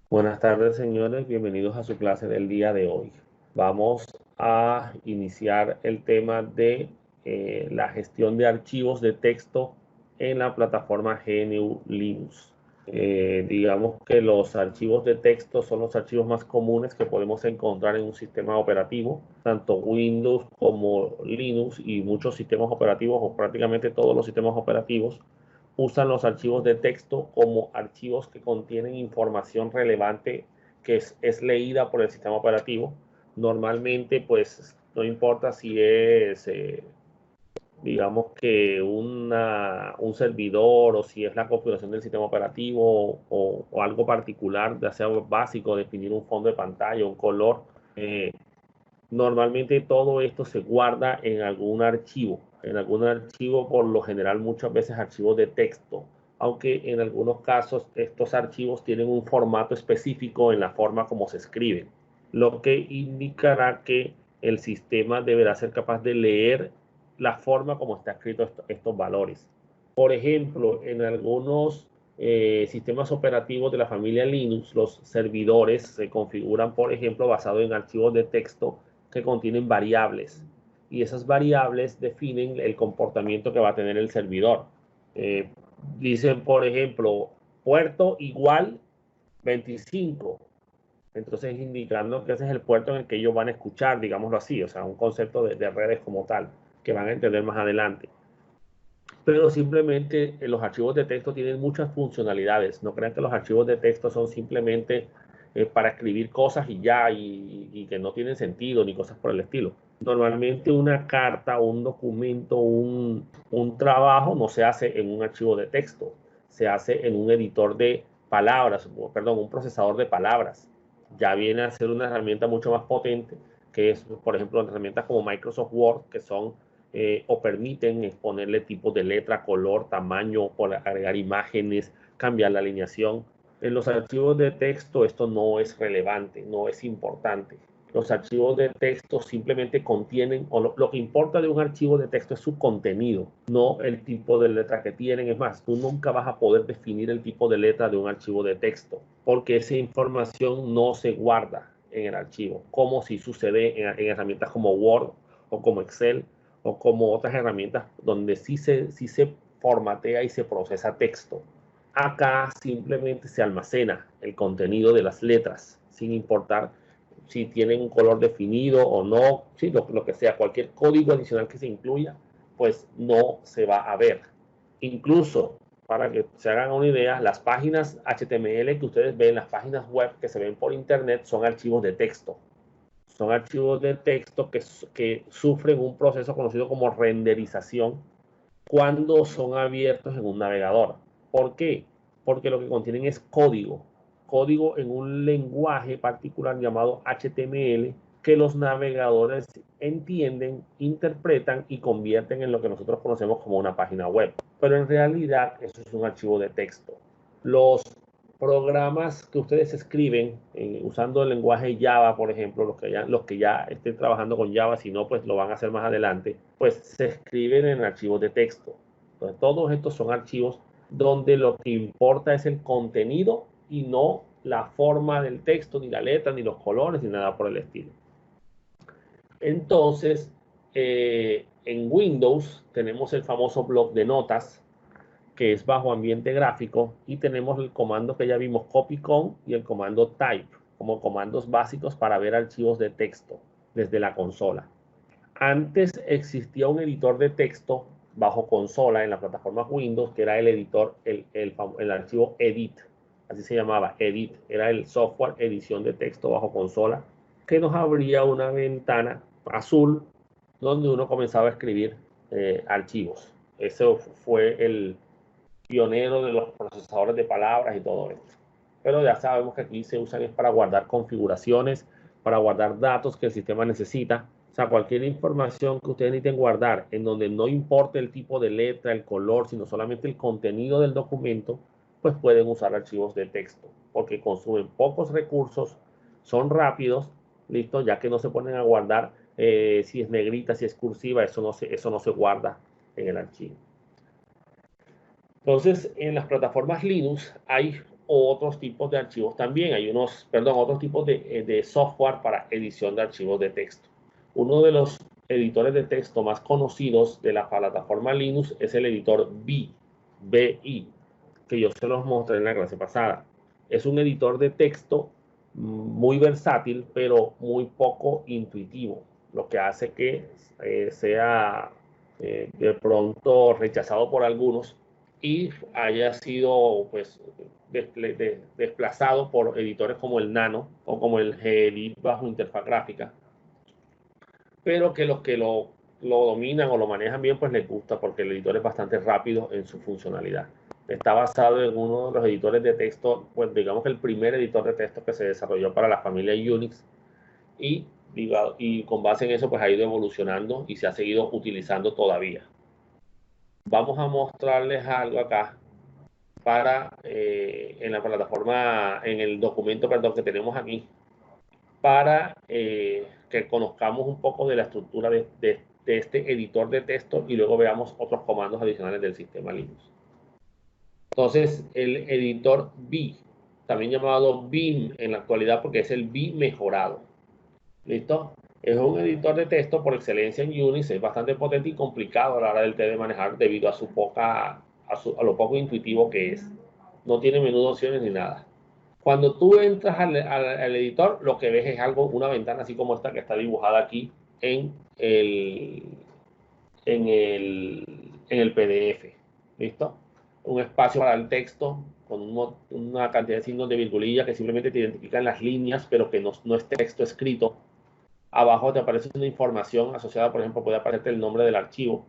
Buenas tardes, señores. Bienvenidos a su clase del día de hoy. Vamos a iniciar el tema de la gestión de archivos de texto en la plataforma GNU Linux. Digamos que los archivos de texto son los archivos más comunes que podemos encontrar en un sistema operativo, tanto Windows como Linux y muchos sistemas operativos o prácticamente todos los sistemas operativos usan los archivos de texto como archivos que contienen información relevante que es leída por el sistema operativo. Normalmente, pues, no importa si es, digamos que un servidor o si es la configuración del sistema operativo o algo particular, ya sea básico, definir un fondo de pantalla, un color. eh, Normalmente todo esto se guarda en algún archivo por lo general muchas veces archivos de texto, aunque en algunos casos estos archivos tienen un formato específico en la forma como se escriben, lo que indicará que el sistema deberá ser capaz de leer la forma como está escrito estos valores. Por ejemplo, en algunos sistemas operativos de la familia Linux, los servidores se configuran, por ejemplo, basado en archivos de texto que contienen variables y esas variables definen el comportamiento que va a tener el servidor. Eh, Dicen, por ejemplo, puerto igual 25. Entonces indicando que ese es el puerto en el que ellos van a escuchar, digámoslo así, o sea, un concepto de redes como tal, que van a entender más adelante. Pero simplemente los archivos de texto tienen muchas funcionalidades. No crean que los archivos de texto son simplemente para escribir cosas y ya, y que no tienen sentido ni cosas por el estilo. Normalmente una carta, un documento, un trabajo no se hace en un archivo de texto, se hace en un editor de palabras, perdón, un procesador de palabras. Ya viene a ser una herramienta mucho más potente, que es, por ejemplo, herramientas como Microsoft Word, que son o permiten exponerle tipos de letra, color, tamaño, por agregar imágenes, cambiar la alineación. En los archivos de texto esto no es relevante, no es importante. Los archivos de texto simplemente contienen, o lo que importa de un archivo de texto es su contenido, no el tipo de letra que tienen. Es más, tú nunca vas a poder definir el tipo de letra de un archivo de texto, porque esa información no se guarda en el archivo, como si sucede en herramientas como Word o como Excel, o como otras herramientas donde sí se formatea y se procesa texto. Acá simplemente se almacena el contenido de las letras, sin importar si tienen un color definido o no, sí, lo que sea, cualquier código adicional que se incluya, pues no se va a ver. Incluso, para que se hagan una idea, las páginas HTML que ustedes ven, las páginas web que se ven por internet, son archivos de texto. Son archivos de texto que sufren un proceso conocido como renderización cuando son abiertos en un navegador. ¿Por qué? Porque lo que contienen es código, código en un lenguaje particular llamado HTML que los navegadores entienden, interpretan y convierten en lo que nosotros conocemos como una página web. Pero en realidad eso es un archivo de texto. Los programas que ustedes escriben usando el lenguaje Java, por ejemplo, los que ya estén trabajando con Java, si no, pues lo van a hacer más adelante, pues se escriben en archivos de texto. Entonces, todos estos son archivos donde lo que importa es el contenido y no la forma del texto, ni la letra, ni los colores, ni nada por el estilo. Entonces, en Windows tenemos el famoso bloc de notas, que es bajo ambiente gráfico, y tenemos el comando que ya vimos, copy-con, y el comando type, como comandos básicos para ver archivos de texto desde la consola. Antes existía un editor de texto bajo consola en la plataforma Windows, que era el editor, el archivo edit, así se llamaba, edit, era el software edición de texto bajo consola, que nos abría una ventana azul donde uno comenzaba a escribir archivos. Eso fue el pionero de los procesadores de palabras y todo esto. Pero ya sabemos que aquí se usan es para guardar configuraciones, para guardar datos que el sistema necesita. O sea, cualquier información que ustedes necesiten guardar en donde no importe el tipo de letra, el color, sino solamente el contenido del documento, pues pueden usar archivos de texto, porque consumen pocos recursos, son rápidos, listo, ya que no se ponen a guardar si es negrita, si es cursiva, eso no se guarda en el archivo. Entonces, en las plataformas Linux hay o otros tipos de archivos también. Hay otros tipos de software para edición de archivos de texto. Uno de los editores de texto más conocidos de la plataforma Linux es el editor BI, que yo se los mostré en la clase pasada. Es un editor de texto muy versátil, pero muy poco intuitivo, lo que hace que sea de pronto rechazado por algunos y haya sido pues desplazado por editores como el Nano o como el Gedit bajo interfaz gráfica, pero que los que lo dominan o lo manejan bien pues les gusta porque el editor es bastante rápido en su funcionalidad. Está basado en uno de los editores de texto, pues digamos que el primer editor de texto que se desarrolló para la familia Unix y con base en eso pues ha ido evolucionando y se ha seguido utilizando todavía. Vamos a mostrarles algo acá en la plataforma, en el documento, perdón, que tenemos aquí, para que conozcamos un poco de la estructura de este editor de texto y luego veamos otros comandos adicionales del sistema Linux. Entonces, el editor BI, también llamado BIM en la actualidad porque es el BI mejorado. ¿Listo? Es un editor de texto por excelencia en Unix, es bastante potente y complicado a la hora de manejar debido a a lo poco intuitivo que es. No tiene menú de opciones ni nada. Cuando tú entras al editor, lo que ves es una ventana así como esta que está dibujada aquí en el PDF. ¿Listo? Un espacio para el texto con una cantidad de signos de virgulilla que simplemente te identifican las líneas, pero que no es texto escrito. Abajo te aparece una información asociada, por ejemplo, puede aparecerte el nombre del archivo.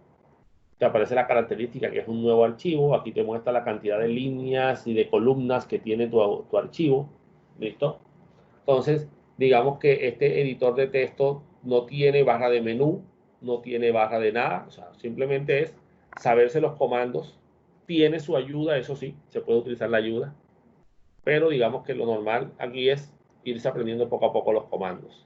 Te aparece la característica que es un nuevo archivo. Aquí te muestra la cantidad de líneas y de columnas que tiene tu archivo. ¿Listo? Entonces, digamos que este editor de texto no tiene barra de menú, no tiene barra de nada. O sea, simplemente es saberse los comandos. Tiene su ayuda, eso sí, se puede utilizar la ayuda. Pero digamos que lo normal aquí es irse aprendiendo poco a poco los comandos.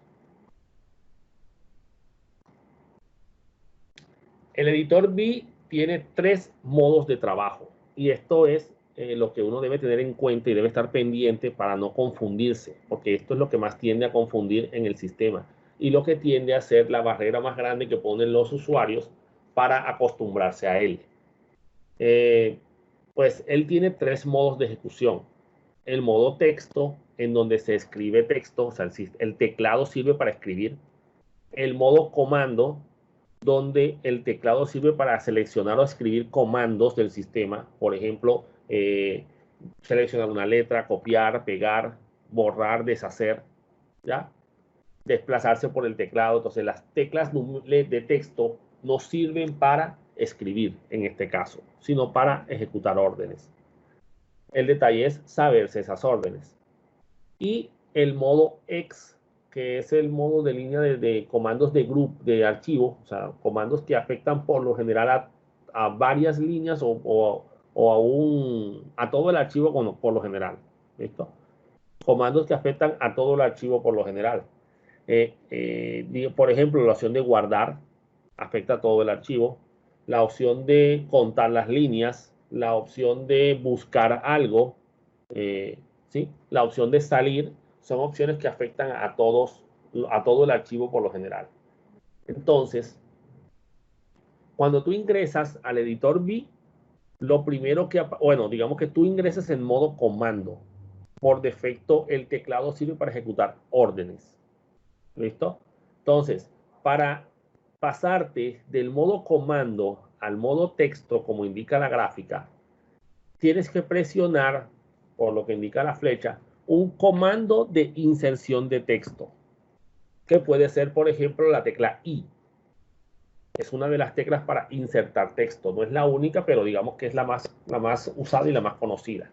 El editor BI tiene 3 modos de trabajo y esto es lo que uno debe tener en cuenta y debe estar pendiente para no confundirse, porque esto es lo que más tiende a confundir en el sistema y lo que tiende a ser la barrera más grande que ponen los usuarios para acostumbrarse a él. Pues él tiene 3 modos de ejecución. El modo texto, en donde se escribe texto, o sea, el teclado sirve para escribir. El modo comando, donde el teclado sirve para seleccionar o escribir comandos del sistema. Por ejemplo, seleccionar una letra, copiar, pegar, borrar, deshacer, ¿ya? Desplazarse por el teclado. Entonces, las teclas de texto no sirven para escribir, en este caso, sino para ejecutar órdenes. El detalle es saberse esas órdenes. Y el modo X, que es el modo de línea de comandos de grupo, de archivo, o sea, comandos que afectan por lo general a varias líneas o a todo el archivo por lo general. ¿Listo? Comandos que afectan a todo el archivo por lo general. Por ejemplo, la opción de guardar afecta a todo el archivo. La opción de contar las líneas, la opción de buscar algo, ¿sí? La opción de salir, son opciones que afectan a todo el archivo por lo general. Entonces, cuando tú ingresas al editor BI, lo primero digamos que tú ingresas en modo comando. Por defecto, el teclado sirve para ejecutar órdenes. ¿Listo? Entonces, para pasarte del modo comando al modo texto, como indica la gráfica, tienes que presionar, por lo que indica la flecha, un comando de inserción de texto, que puede ser, por ejemplo, la tecla I. Es una de las teclas para insertar texto. No es la única, pero digamos que es la más usada y la más conocida.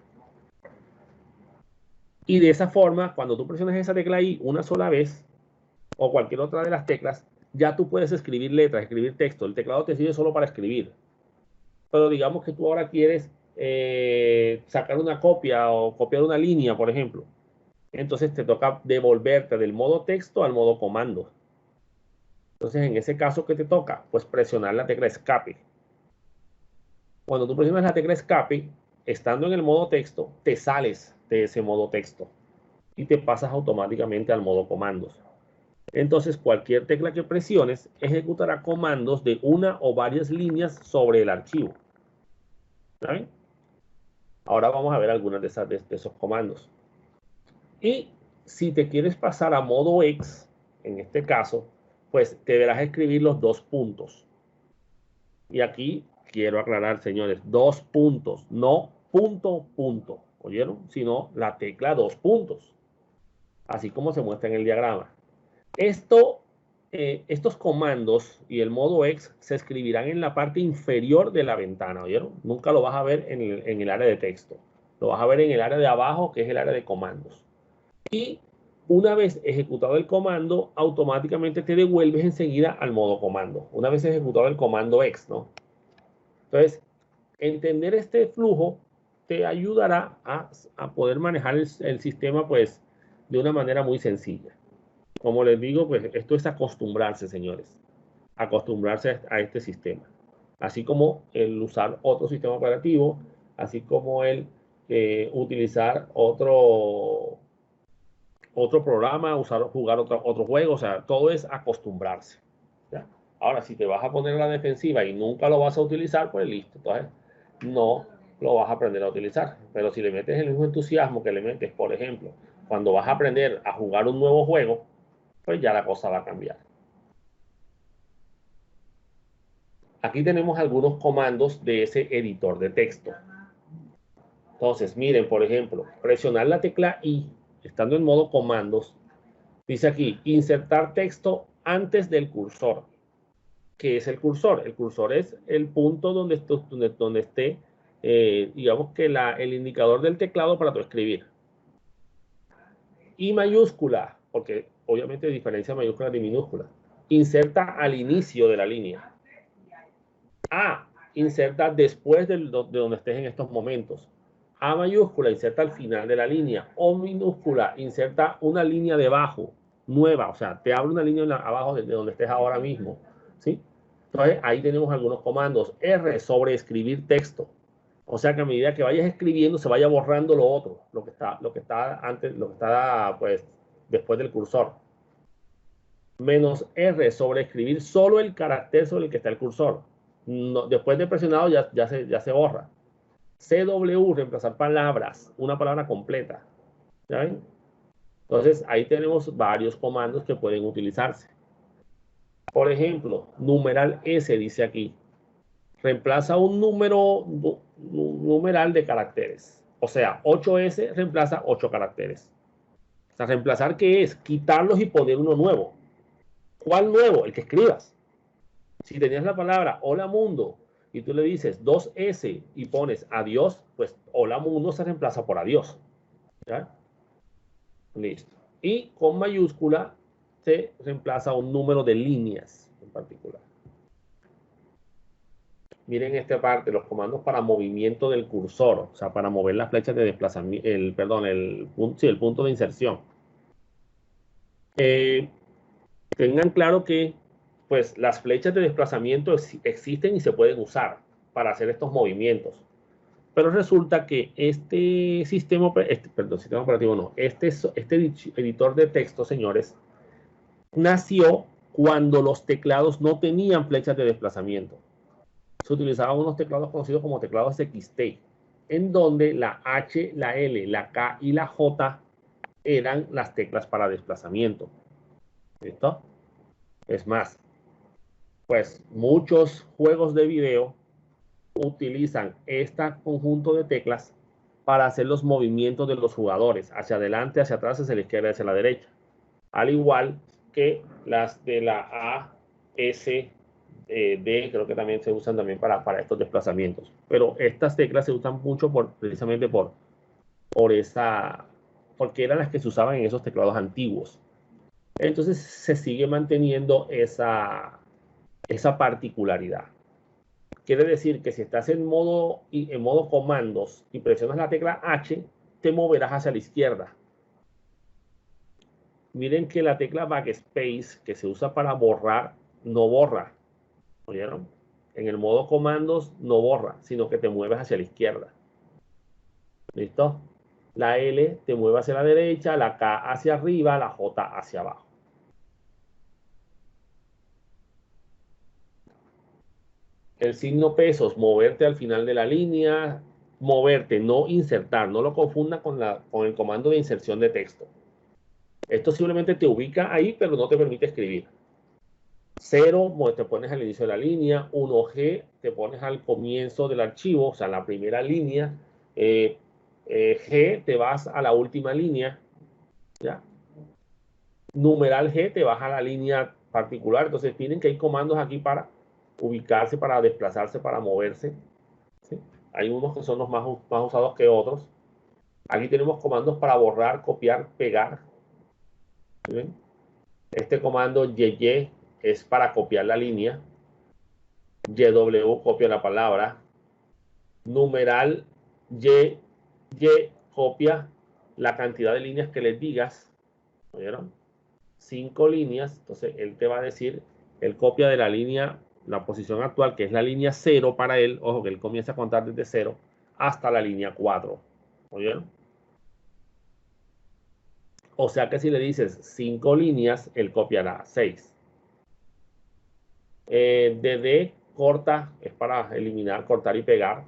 Y de esa forma, cuando tú presiones esa tecla I una sola vez, o cualquier otra de las teclas, ya tú puedes escribir letras, escribir texto. El teclado te sirve solo para escribir. Pero digamos que tú ahora quieres sacar una copia o copiar una línea, por ejemplo. Entonces te toca devolverte del modo texto al modo comando. Entonces, en ese caso, ¿qué te toca? Pues presionar la tecla escape. Cuando tú presionas la tecla escape, estando en el modo texto, te sales de ese modo texto y te pasas automáticamente al modo comandos. Entonces, cualquier tecla que presiones ejecutará comandos de una o varias líneas sobre el archivo. ¿Saben? Ahora vamos a ver algunas de esos comandos. Y si te quieres pasar a modo X, en este caso, pues deberás escribir los 2 puntos. Y aquí quiero aclarar, señores, 2 puntos, no punto, punto. ¿Oyeron? Sino la tecla 2 puntos. Así como se muestra en el diagrama. Estos comandos y el modo X se escribirán en la parte inferior de la ventana, ¿oyeron? Nunca lo vas a ver en el área de texto. Lo vas a ver en el área de abajo, que es el área de comandos. Y una vez ejecutado el comando, automáticamente te devuelves enseguida al modo comando. Una vez ejecutado el comando X, ¿no? Entonces, entender este flujo te ayudará a poder manejar el sistema, pues, de una manera muy sencilla. Como les digo, pues esto es acostumbrarse, señores. Acostumbrarse a este sistema. Así como el usar otro sistema operativo, así como el utilizar otro programa, jugar otro juego. O sea, todo es acostumbrarse. ¿Ya? Ahora, si te vas a poner a la defensiva y nunca lo vas a utilizar, pues listo. Entonces, no lo vas a aprender a utilizar. Pero si le metes el mismo entusiasmo que le metes, por ejemplo, cuando vas a aprender a jugar un nuevo juego, pues ya la cosa va a cambiar. Aquí tenemos algunos comandos de ese editor de texto. Entonces, miren, por ejemplo, presionar la tecla I, estando en modo comandos, dice aquí, insertar texto antes del cursor. ¿Qué es el cursor? El cursor es el punto donde esté, digamos que el indicador del teclado para tu escribir. I mayúscula, porque obviamente diferencia mayúscula de minúscula. Inserta al inicio de la línea. A, inserta después de donde estés en estos momentos. A mayúscula, inserta al final de la línea. O minúscula, inserta una línea debajo, nueva. O sea, te abre una línea abajo de donde estés ahora mismo. ¿Sí? Entonces, ahí tenemos algunos comandos. R, sobre escribir texto. O sea, que a medida que vayas escribiendo, se vaya borrando lo otro, lo que está antes, lo que está, pues, después del cursor. Menos R, sobre escribir solo el carácter sobre el que está el cursor. No, después de presionado ya se borra. CW, reemplazar palabras, una palabra completa. ¿Ya ven? Entonces, ahí tenemos varios comandos que pueden utilizarse. Por ejemplo, numeral S dice aquí. Reemplaza un numeral de caracteres. O sea, 8S reemplaza 8 caracteres. O sea, reemplazar, ¿qué es? Quitarlos y poner uno nuevo. ¿Cuál nuevo? El que escribas. Si tenías la palabra hola mundo y tú le dices 2S y pones adiós, pues hola mundo se reemplaza por adiós. ¿Ya? Listo. Y con mayúscula se reemplaza un número de líneas en particular. Miren esta parte, los comandos para movimiento del cursor, o sea, para mover las flechas de desplazamiento, el punto de inserción. Tengan claro que pues las flechas de desplazamiento existen y se pueden usar para hacer estos movimientos. Pero resulta que sistema operativo no, este editor de texto, señores, nació cuando los teclados no tenían flechas de desplazamiento. Se utilizaban unos teclados conocidos como teclados XT, en donde la H, la L, la K y la J eran las teclas para desplazamiento. ¿Listo? Es más, pues muchos juegos de video utilizan este conjunto de teclas para hacer los movimientos de los jugadores, hacia adelante, hacia atrás, hacia la izquierda, hacia la derecha. Al igual que las de la A, S, D, creo que también se usan también para estos desplazamientos. Pero estas teclas se usan mucho precisamente porque eran las que se usaban en esos teclados antiguos. Entonces se sigue manteniendo esa particularidad. Quiere decir que si estás en modo comandos y presionas la tecla H, te moverás hacia la izquierda. Miren que la tecla backspace, que se usa para borrar, no borra. ¿Oyeron? En el modo comandos no borra, sino que te mueves hacia la izquierda. ¿Listo? La L te mueve hacia la derecha, la K hacia arriba, la J hacia abajo. El signo pesos, moverte al final de la línea, moverte, no insertar, no lo confunda con el comando de inserción de texto. Esto simplemente te ubica ahí, pero no te permite escribir. 0, te pones al inicio de la línea. 1G, te pones al comienzo del archivo, o sea, la primera línea. G, te vas a la última línea. ¿Ya? Numeral G, te vas a la línea particular. Entonces, tienen que hay comandos aquí para ubicarse, para desplazarse, para moverse. ¿Sí? Hay unos que son los más usados que otros. Aquí tenemos comandos para borrar, copiar, pegar. ¿Sí? Este comando YY es para copiar la línea. YW copia la palabra. Numeral Y copia la cantidad de líneas que les digas. ¿Oyeron? 5 líneas. Entonces él te va a decir, él copia de la línea, la posición actual, que es la línea 0 para él. Ojo, que él comienza a contar desde 0 hasta la línea 4. ¿Oyeron? O sea que si le dices 5 líneas, él copiará 6. DD corta es para eliminar, cortar y pegar.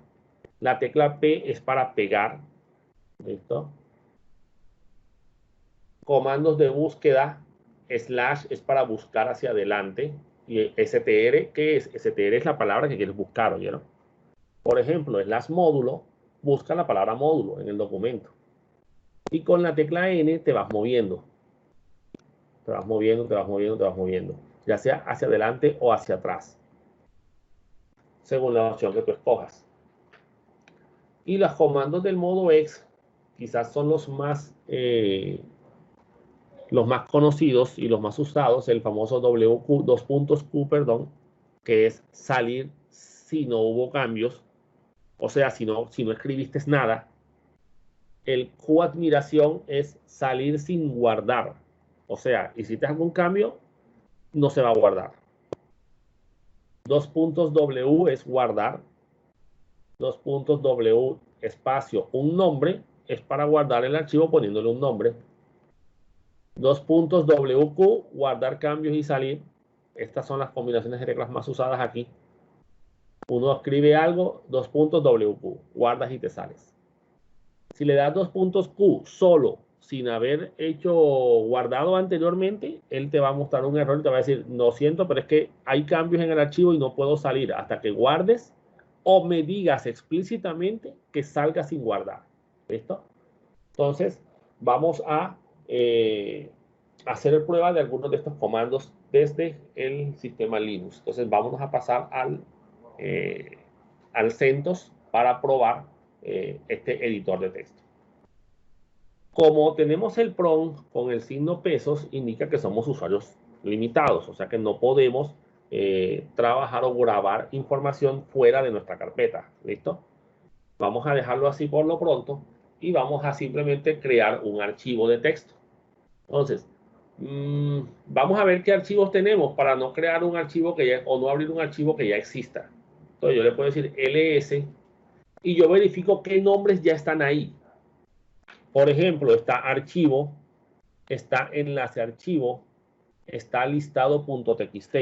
La tecla P es para pegar. ¿Listo? Comandos de búsqueda. Slash es para buscar hacia adelante. Y str, ¿qué es? Str es la palabra que quieres buscar, ¿oyeron? Por ejemplo, slash módulo, busca la palabra módulo en el documento. Y con la tecla N te vas moviendo. Te vas moviendo, te vas moviendo, te vas moviendo. Ya sea hacia adelante o hacia atrás. Según la opción que tú escojas. Y los comandos del modo X quizás son los más conocidos y los más usados, el famoso WQ, dos puntos Q, perdón, que es salir si no hubo cambios, o sea, si no escribiste nada. El Q admiración es salir sin guardar, o sea, hiciste algún cambio, no se va a guardar. Dos puntos W es guardar. Dos puntos W espacio un nombre es para guardar el archivo poniéndole un nombre. Dos puntos WQ, guardar cambios y salir. Estas son las combinaciones de reglas más usadas aquí. Uno escribe algo, dos puntos WQ, guardas y te sales. Si le das dos puntos Q solo, sin haber hecho guardado anteriormente, él te va a mostrar un error y te va a decir, no siento, pero es que hay cambios en el archivo y no puedo salir hasta que guardes o me digas explícitamente que salga sin guardar. ¿Listo? Entonces, vamos a hacer prueba de algunos de estos comandos desde el sistema Linux. Entonces, vámonos a pasar al CentOS para probar este editor de texto. Como tenemos el PROM con el signo pesos, indica que somos usuarios limitados, o sea que no podemos trabajar o grabar información fuera de nuestra carpeta. ¿Listo? Vamos a dejarlo así por lo pronto y vamos a simplemente crear un archivo de texto. Entonces, vamos a ver qué archivos tenemos para no crear un archivo que ya, o no abrir un archivo que ya exista. Entonces yo le puedo decir ls y yo verifico qué nombres ya están ahí. Por ejemplo, está archivo, está enlace archivo, está listado.txt.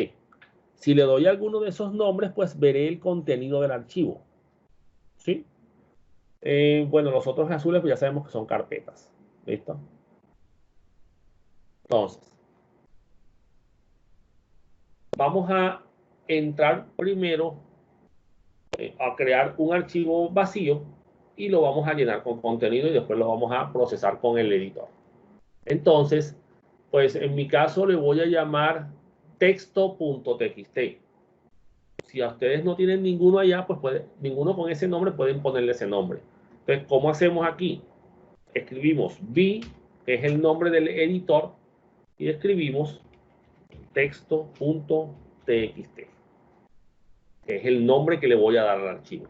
Si le doy alguno de esos nombres, pues veré el contenido del archivo. ¿Sí? Bueno, los otros azules pues ya sabemos que son carpetas. ¿Listo? Entonces, vamos a entrar primero a crear un archivo vacío y lo vamos a llenar con contenido y después lo vamos a procesar con el editor. Entonces, pues en mi caso le voy a llamar texto.txt. Si a ustedes no tienen ninguno allá, pues ninguno con ese nombre pueden ponerle ese nombre. Entonces, ¿cómo hacemos aquí? Escribimos v, que es el nombre del editor, y escribimos texto.txt, que es el nombre que le voy a dar al archivo.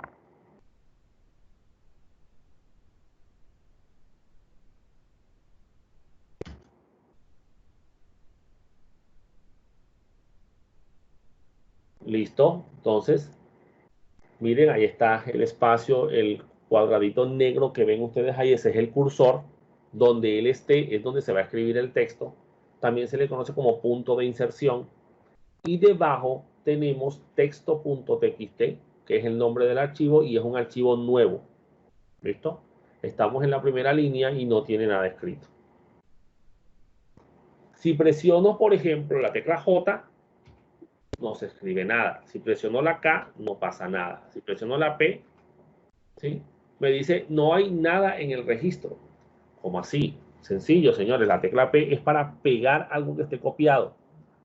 Listo. Entonces, miren, ahí está el espacio, el cuadradito negro que ven ustedes ahí, ese es el cursor. Donde él esté es donde se va a escribir el texto. También se le conoce como punto de inserción. Y debajo tenemos texto.txt, que es el nombre del archivo y es un archivo nuevo. ¿Listo? Estamos en la primera línea y no tiene nada escrito. Si presiono, por ejemplo, la tecla J, no se escribe nada. Si presiono la K, no pasa nada. Si presiono la P, ¿sí? Me dice, no hay nada en el registro. ¿Cómo así? Sencillo, señores. La tecla P es para pegar algo que esté copiado.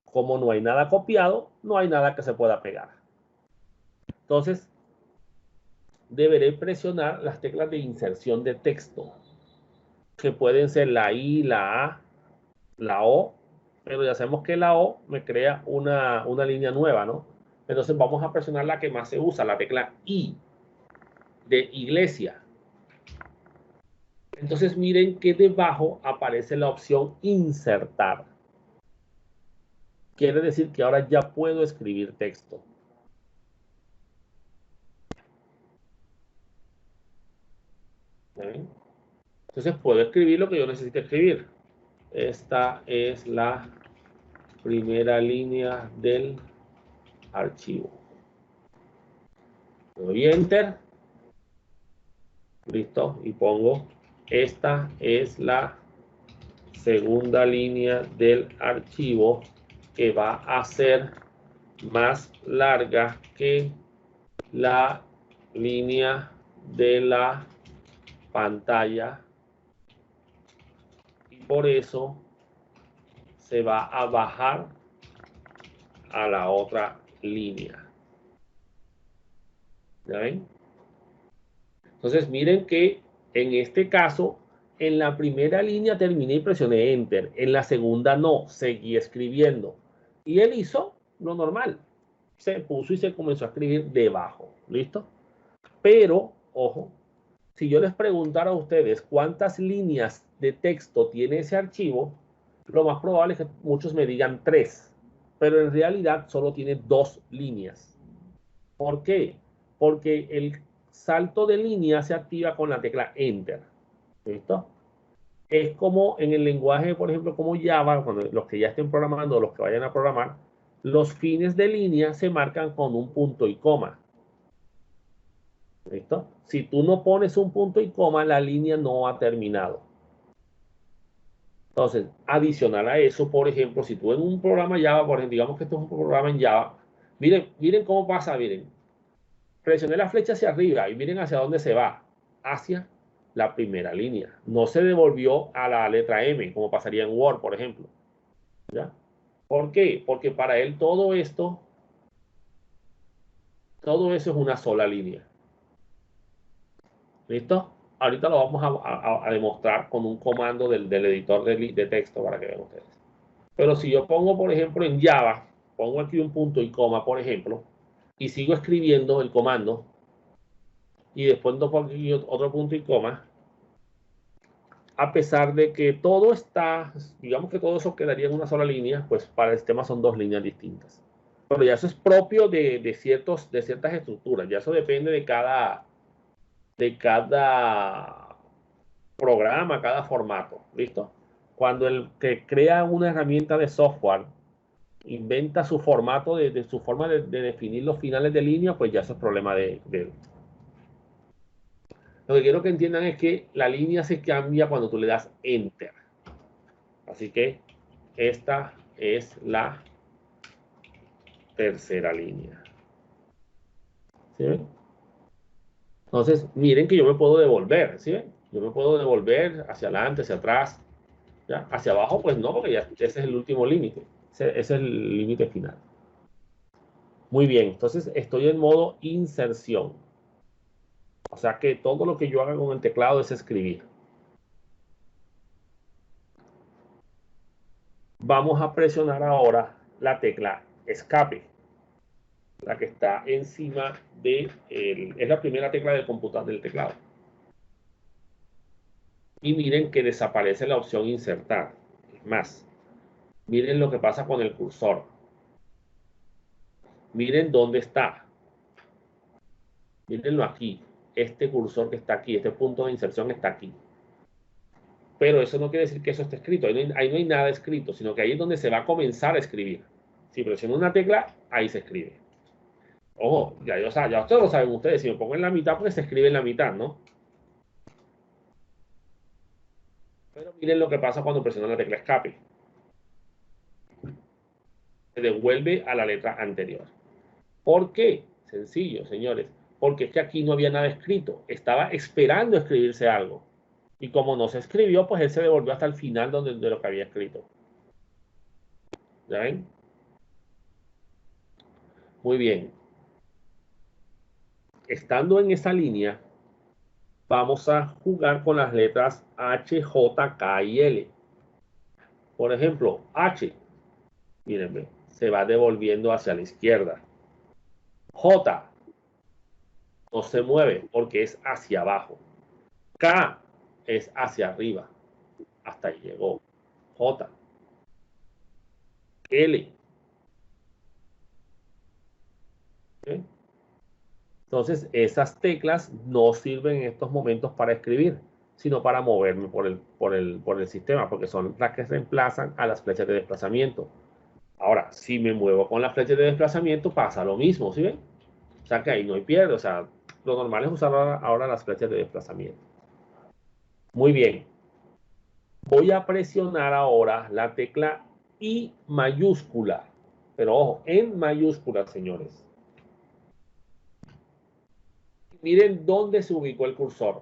Como no hay nada copiado, no hay nada que se pueda pegar. Entonces, deberé presionar las teclas de inserción de texto, que pueden ser la I, la A, la O, pero ya sabemos que la O me crea una línea nueva, ¿no? Entonces vamos a presionar la que más se usa, la tecla I, de iglesia. Entonces miren que debajo aparece la opción insertar. Quiere decir que ahora ya puedo escribir texto. ¿Ven? Entonces puedo escribir lo que yo necesite escribir. Esta es la primera línea del archivo. Doy Enter. Listo. Y pongo, esta es la segunda línea del archivo que va a ser más larga que la línea de la pantalla y por eso se va a bajar a la otra línea. ¿Ya ven? Entonces miren que en este caso, en la primera línea terminé y presioné Enter. En la segunda no, seguí escribiendo. Y él hizo lo normal. Se puso y se comenzó a escribir debajo. ¿Listo? Pero, ojo, si yo les preguntara a ustedes cuántas líneas de texto tiene ese archivo, lo más probable es que muchos me digan 3. Pero en realidad solo tiene 2 líneas. ¿Por qué? Porque el salto de línea se activa con la tecla Enter. ¿Listo? Es como en el lenguaje, por ejemplo, como Java, cuando los que ya estén programando o los que vayan a programar, los fines de línea se marcan con un punto y coma. ¿Listo? Si tú no pones un punto y coma, la línea no ha terminado. Entonces, adicional a eso, por ejemplo, si tú en un programa Java, por ejemplo, digamos que esto es un programa en Java, miren cómo pasa, miren. Presioné la flecha hacia arriba y miren hacia dónde se va. Hacia la primera línea. No se devolvió a la letra M, como pasaría en Word, por ejemplo. ¿Ya? ¿Por qué? Porque para él todo eso es una sola línea. ¿Listo? Ahorita lo vamos a demostrar con un comando del editor de texto para que vean ustedes. Pero si yo pongo, por ejemplo, en Java, pongo aquí un punto y coma, por ejemplo, y sigo escribiendo el comando, y después pongo aquí otro punto y coma, a pesar de que todo está, digamos que todo eso quedaría en una sola línea, pues para el sistema son 2 líneas distintas. Pero ya eso es propio de ciertas estructuras, ya eso depende de cada programa, cada formato, ¿listo? Cuando el que crea una herramienta de software inventa su formato, de su forma de definir los finales de línea, pues ya eso es problema de él. Lo que quiero que entiendan es que la línea se cambia cuando tú le das Enter. Así que esta es la tercera línea. ¿Sí ven? Entonces, miren que yo me puedo devolver, ¿sí ven? Yo me puedo devolver hacia adelante, hacia atrás, ¿ya? Hacia abajo, pues no, porque ya ese es el último límite. Ese es el límite final. Muy bien, entonces estoy en modo inserción. O sea que todo lo que yo haga con el teclado es escribir. Vamos a presionar ahora la tecla escape, la que está encima es la primera tecla del computador del teclado. Y miren que desaparece la opción insertar. Es más, miren lo que pasa con el cursor. Miren dónde está. Mírenlo aquí. este cursor que está aquí, este punto de inserción está aquí. Pero eso no quiere decir que eso esté escrito. Ahí no hay nada escrito, sino que ahí es donde se va a comenzar a escribir. Si presiono una tecla, ahí se escribe. Ojo, ya ustedes lo saben ustedes. Si me pongo en la mitad, pues se escribe en la mitad, ¿no? Pero miren lo que pasa cuando presiono la tecla escape. Se devuelve a la letra anterior. ¿Por qué? Sencillo, señores. Porque es que aquí no había nada escrito. Estaba esperando escribirse algo. Y como no se escribió, pues él se devolvió hasta el final de lo que había escrito. ¿Ya ven? Muy bien. Estando en esa línea, vamos a jugar con las letras H, J, K y L. Por ejemplo, H, mírenme, se va devolviendo hacia la izquierda. J no se mueve porque es hacia abajo. K es hacia arriba. Hasta ahí llegó. J. L. ¿Sí? Entonces, esas teclas no sirven en estos momentos para escribir, sino para moverme por el sistema, porque son las que reemplazan a las flechas de desplazamiento. Ahora, si me muevo con las flechas de desplazamiento, pasa lo mismo, ¿sí ven? O sea que ahí no hay pierde, o sea, lo normal es usar ahora las flechas de desplazamiento. Muy bien. Voy a presionar ahora la tecla I mayúscula, pero ojo, en mayúscula, señores. Miren dónde se ubicó el cursor.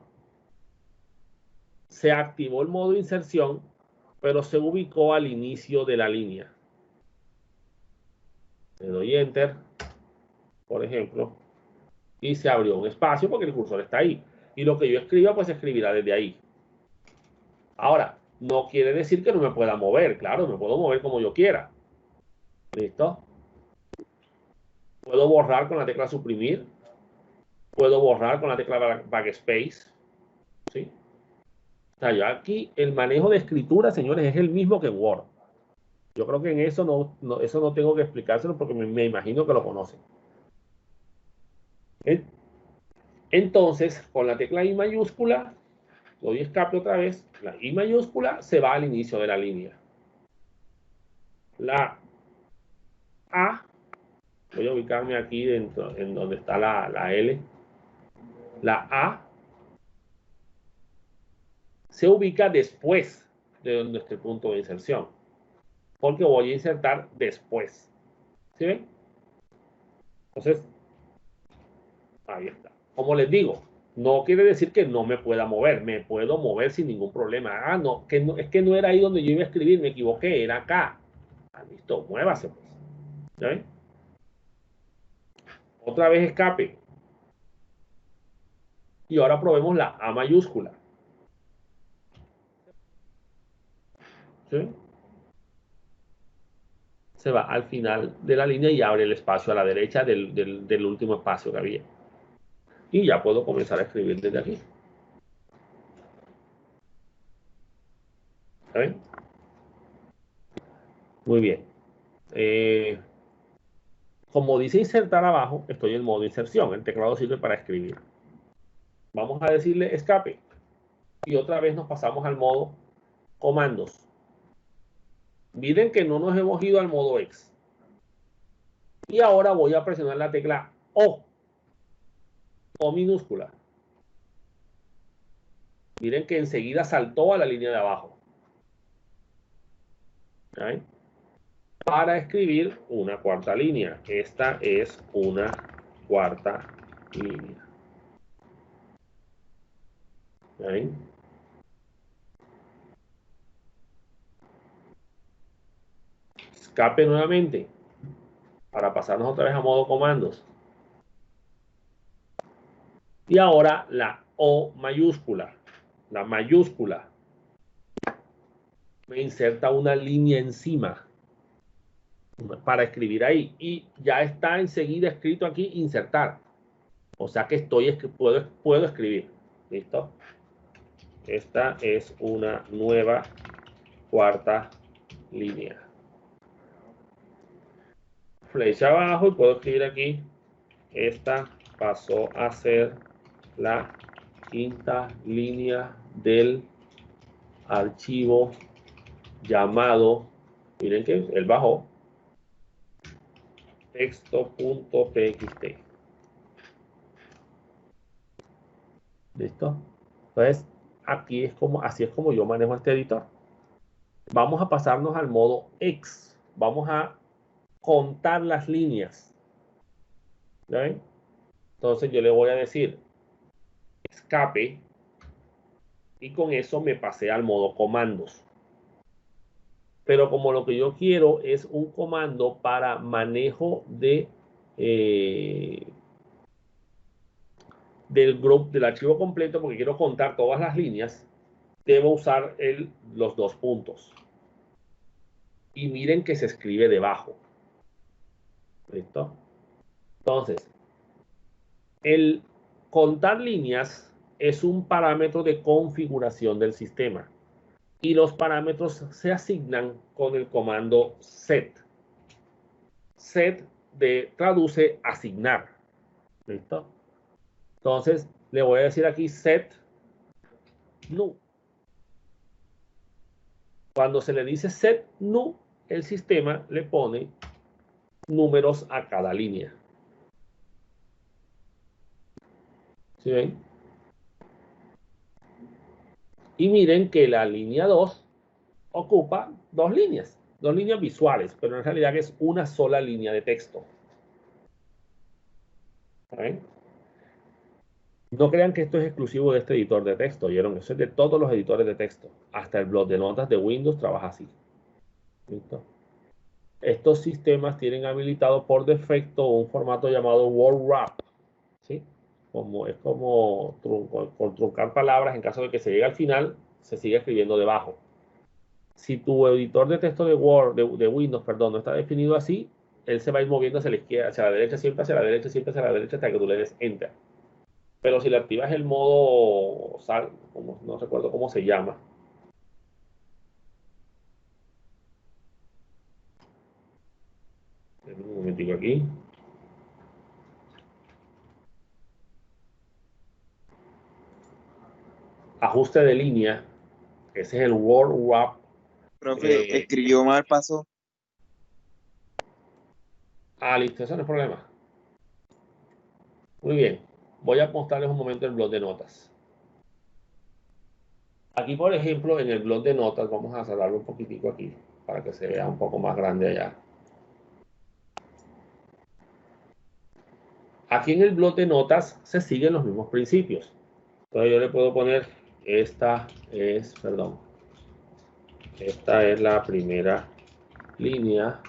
Se activó el modo inserción, pero se ubicó al inicio de la línea. Le doy Enter, por ejemplo, y se abrió un espacio porque el cursor está ahí. Y lo que yo escriba, pues se escribirá desde ahí. Ahora, no quiere decir que no me pueda mover. Claro, me puedo mover como yo quiera. ¿Listo? Puedo borrar con la tecla suprimir. Puedo borrar con la tecla backspace. ¿Sí? O sea, yo aquí el manejo de escritura, señores, es el mismo que Word. Yo creo que en eso eso no tengo que explicárselo porque me imagino que lo conocen. Entonces, con la tecla I mayúscula, doy escape otra vez. La I mayúscula se va al inicio de la línea. La A, voy a ubicarme aquí dentro, en donde está la L. La A se ubica después de donde está el punto de inserción, porque voy a insertar después. ¿Sí ven? Entonces, ahí está. Como les digo, no quiere decir que no me pueda mover, me puedo mover sin ningún problema. Ah, no, es que no era ahí donde yo iba a escribir, me equivoqué, era acá. Ah, listo, muévase pues. ¿Ya ven? Otra vez escape. Y ahora probemos la A mayúscula. ¿Sí? Se va al final de la línea y abre el espacio a la derecha del último espacio que había. Y ya puedo comenzar a escribir desde aquí. ¿Saben? Muy bien. Como dice insertar abajo, estoy en modo inserción. El teclado sirve para escribir. Vamos a decirle escape. Y otra vez nos pasamos al modo comandos. Miren que no nos hemos ido al modo X. Y ahora voy a presionar la tecla O minúscula. Miren que enseguida saltó a la línea de abajo. ¿Sí? Para escribir una cuarta línea. Esta es una cuarta línea. ¿Sí? Escape nuevamente para pasarnos otra vez a modo comandos. Y ahora la O mayúscula. La mayúscula me inserta una línea encima para escribir ahí. Y ya está enseguida escrito aquí insertar. O sea que puedo escribir. ¿Listo? Esta es una nueva cuarta línea. Flecha abajo y puedo escribir aquí. Esta pasó a ser la quinta línea del archivo llamado, miren que él bajó, texto.txt. ¿Listo? Entonces, aquí es como, así es como yo manejo este editor. Vamos a pasarnos al modo X. Vamos a contar las líneas. ¿Ya ven? Entonces yo le voy a decir escape y con eso me pasé al modo comandos. Pero como lo que yo quiero es un comando para manejo de del archivo completo, porque quiero contar todas las líneas, debo usar los dos puntos. Y miren que se escribe debajo. ¿Listo? Entonces, el contar líneas es un parámetro de configuración del sistema. Y los parámetros se asignan con el comando set. Set traduce asignar. ¿Listo? Entonces, le voy a decir aquí set new. Cuando se le dice set new, el sistema le pone números a cada línea. ¿Sí ven? Y miren que la línea 2 ocupa dos líneas visuales, pero en realidad es una sola línea de texto. ¿Ven? No crean que esto es exclusivo de este editor de texto, ¿oyeron? Eso es de todos los editores de texto. Hasta el bloc de notas de Windows trabaja así. ¿Listo? Estos sistemas tienen habilitado por defecto un formato llamado word wrap. ¿Sí? Es como por truncar palabras, en caso de que se llegue al final, se sigue escribiendo debajo. Si tu editor de texto de Word, de Windows, perdón, no está definido así, él se va a ir moviendo hacia la izquierda, hacia la derecha, siempre hacia la derecha, siempre hacia la derecha, hasta que tú le des Enter. Pero si le activas el modo, no recuerdo cómo se llama. Un momentico aquí. Ajuste de línea. Ese es el Word Wrap. Profe, escribió mal, pasó. Listo, eso no es problema. Muy bien. Voy a mostrarles un momento el blog de notas. Aquí, por ejemplo, en el blog de notas, vamos a cerrarlo un poquitico aquí, para que se vea un poco más grande allá. Aquí en el blog de notas se siguen los mismos principios. Entonces yo le puedo poner, esta es la primera línea,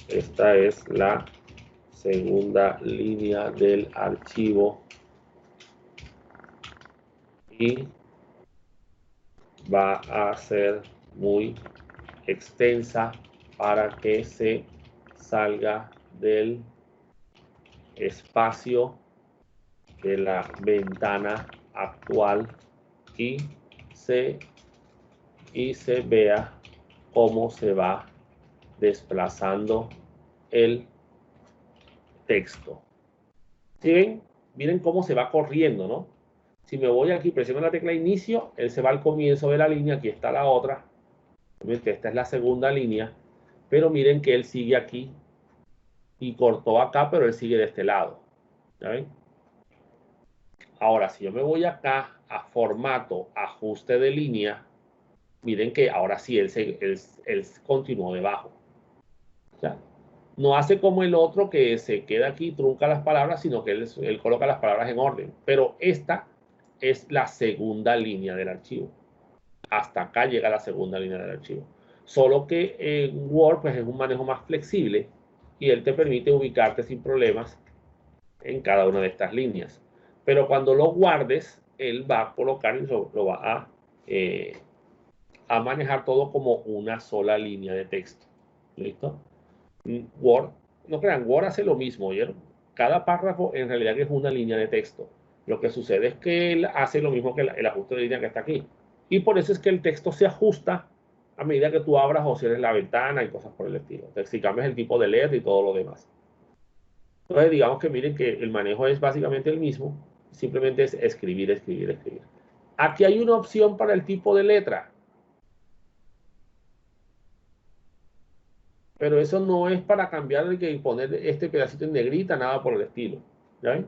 esta es la segunda línea del archivo y va a ser muy extensa para que se salga del espacio de la ventana actual y se vea cómo se va desplazando el texto. ¿Sí ven? Miren cómo se va corriendo, ¿no? Si me voy aquí, presiono la tecla inicio, él se va al comienzo de la línea, aquí está la otra. Esta es la segunda línea, pero miren que él sigue aquí y cortó acá, pero él sigue de este lado. ¿Ya ven? Ahora, si yo me voy acá a formato, ajuste de línea, miren que ahora sí él continuó debajo. ¿Ya? No hace como el otro que se queda aquí, trunca las palabras, sino que él coloca las palabras en orden. Pero esta es la segunda línea del archivo. Hasta acá llega la segunda línea del archivo. Solo que en Word pues, es un manejo más flexible y él te permite ubicarte sin problemas en cada una de estas líneas. Pero cuando lo guardes, él va a colocar y lo va a manejar todo como una sola línea de texto. ¿Listo? Word, no crean, Word hace lo mismo, ¿oyeron? Cada párrafo en realidad es una línea de texto. Lo que sucede es que él hace lo mismo que el ajuste de línea que está aquí. Y por eso es que el texto se ajusta a medida que tú abras o cierres la ventana y cosas por el estilo. Entonces, si cambias el tipo de letra y todo lo demás. Entonces, digamos que miren que el manejo es básicamente el mismo. simplemente es escribir, escribir, escribir. Aquí hay una opción para el tipo de letra. Pero eso no es para cambiar y poner este pedacito en negrita, nada por el estilo. ¿Ya ven?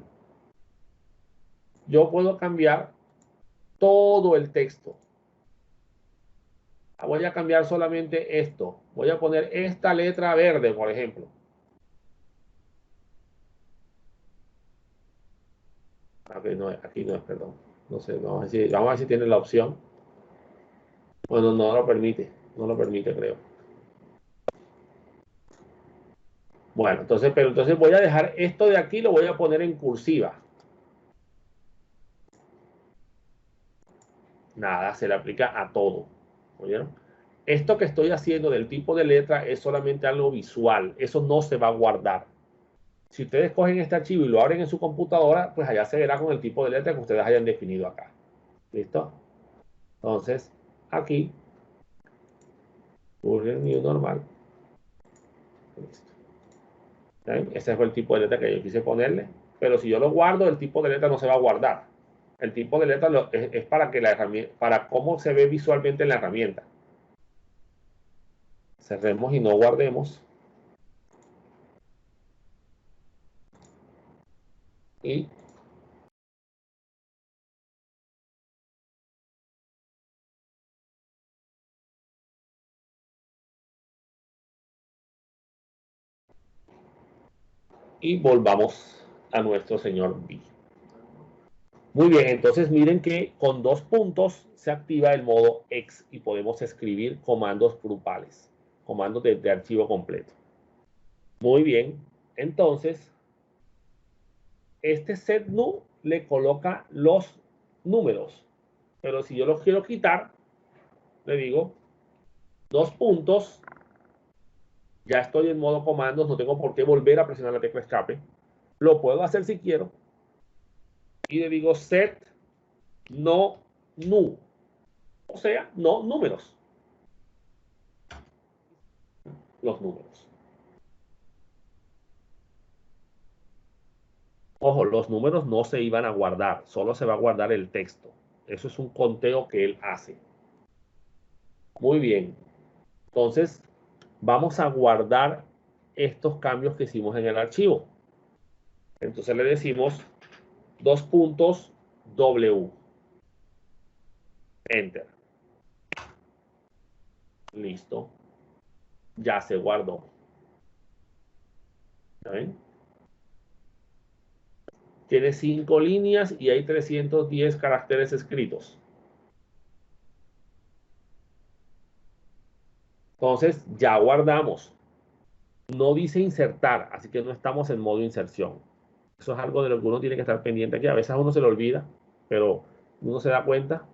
Yo puedo cambiar todo el texto. Voy a cambiar solamente esto. Voy a poner esta letra verde, por ejemplo. Aquí no es, perdón. No sé, vamos a ver si tiene la opción. Bueno, no lo permite. No lo permite, creo. Bueno, entonces voy a dejar esto de aquí, lo voy a poner en cursiva. Nada, se le aplica a todo. ¿Oyeron? Esto que estoy haciendo del tipo de letra es solamente algo visual. Eso no se va a guardar. Si ustedes cogen este archivo y lo abren en su computadora, pues allá se verá con el tipo de letra que ustedes hayan definido acá. ¿Listo? Entonces, aquí, Burger New normal. Listo. ¿Ven? Ese fue el tipo de letra que yo quise ponerle. Pero si yo lo guardo, el tipo de letra no se va a guardar. El tipo de letra es para que la herramienta, para cómo se ve visualmente en la herramienta. Cerremos y no guardemos. Y volvamos a nuestro señor B. Muy bien, entonces miren que con 2 puntos se activa el modo X y podemos escribir comandos grupales, comandos de archivo completo. Muy bien, entonces este setNu le coloca los números, pero si yo los quiero quitar, le digo 2 puntos, ya estoy en modo comandos, no tengo por qué volver a presionar la tecla escape, lo puedo hacer si quiero, y le digo set no nu, o sea, no números, los números. Ojo, los números no se iban a guardar, solo se va a guardar el texto. Eso es un conteo que él hace. Muy bien. Entonces, vamos a guardar estos cambios que hicimos en el archivo. Entonces le decimos 2 puntos W. Enter. Listo. Ya se guardó. ¿Ven? Tiene 5 líneas y hay 310 caracteres escritos. Entonces, ya guardamos. No dice insertar, así que no estamos en modo inserción. Eso es algo de lo que uno tiene que estar pendiente aquí. A veces a uno se le olvida, pero uno se da cuenta.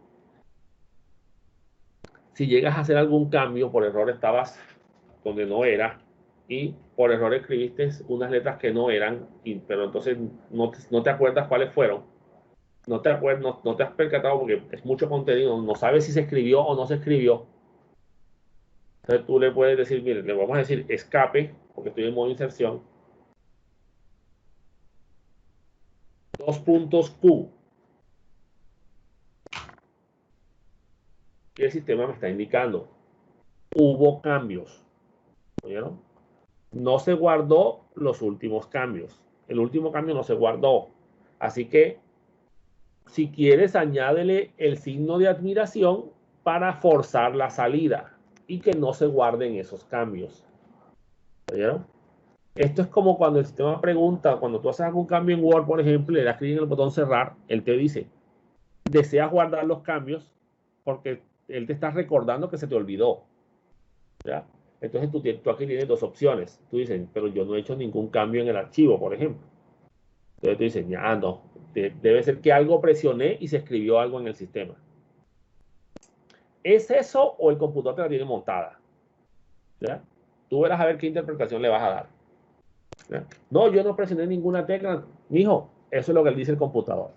Si llegas a hacer algún cambio, por error estabas donde no era y por error escribiste unas letras que no eran, pero entonces no te acuerdas cuáles fueron. No te has percatado porque es mucho contenido, no sabes si se escribió o no se escribió. Entonces tú le puedes decir, mire, le vamos a decir escape, porque estoy en modo inserción. 2 puntos Q. Y el sistema me está indicando, hubo cambios. ¿Oyeron? No se guardó los últimos cambios. El último cambio no se guardó. Así que, si quieres, añádele el signo de admiración para forzar la salida y que no se guarden esos cambios. ¿Oyeron? Esto es como cuando el sistema pregunta, cuando tú haces algún cambio en Word, por ejemplo, le das clic en el botón cerrar, él te dice, ¿deseas guardar los cambios? Porque él te está recordando que se te olvidó. ¿Ya? Entonces tú aquí tienes 2 opciones. Tú dices, pero yo no he hecho ningún cambio en el archivo, por ejemplo. Entonces tú dices, ya no, debe ser que algo presioné y se escribió algo en el sistema. ¿Es eso o el computador te la tiene montada? ¿Ya? Tú verás a ver qué interpretación le vas a dar. ¿Ya? No, yo no presioné ninguna tecla. Mijo, eso es lo que él dice el computador.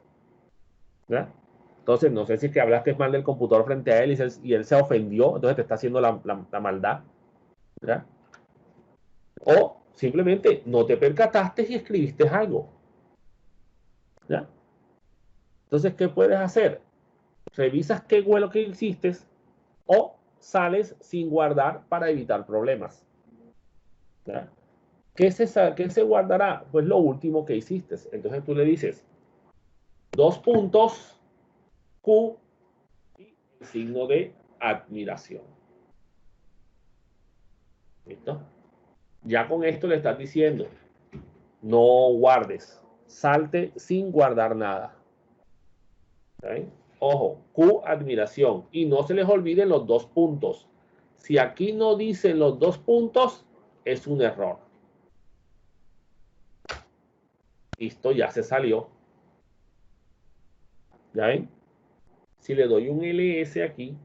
¿Ya? Entonces, no sé si es que hablaste mal del computador frente a él y él se ofendió, entonces te está haciendo la maldad. ¿Ya? O simplemente no te percataste y escribiste algo. ¿Ya? Entonces, ¿qué puedes hacer? Revisas qué fue lo que hiciste o sales sin guardar para evitar problemas. ¿Ya? ¿Qué se guardará? Pues lo último que hiciste. Entonces tú le dices, dos puntos, Q y el signo de admiración. ¿Listo? Ya con esto le estás diciendo, no guardes, salte sin guardar nada. ¿Okay? Ojo, Q admiración. Y no se les olviden los dos puntos. Si aquí no dicen los dos puntos, es un error. Listo, ya se salió. ¿Ya ven? Si le doy un ls aquí,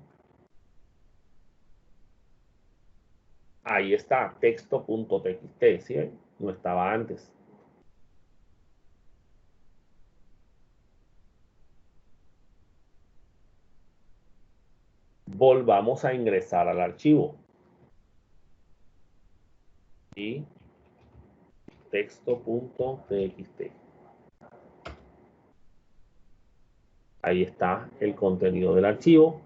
ahí está, texto.txt, ¿sí ven? No estaba antes. Volvamos a ingresar al archivo. Y texto.txt. Ahí está el contenido del archivo.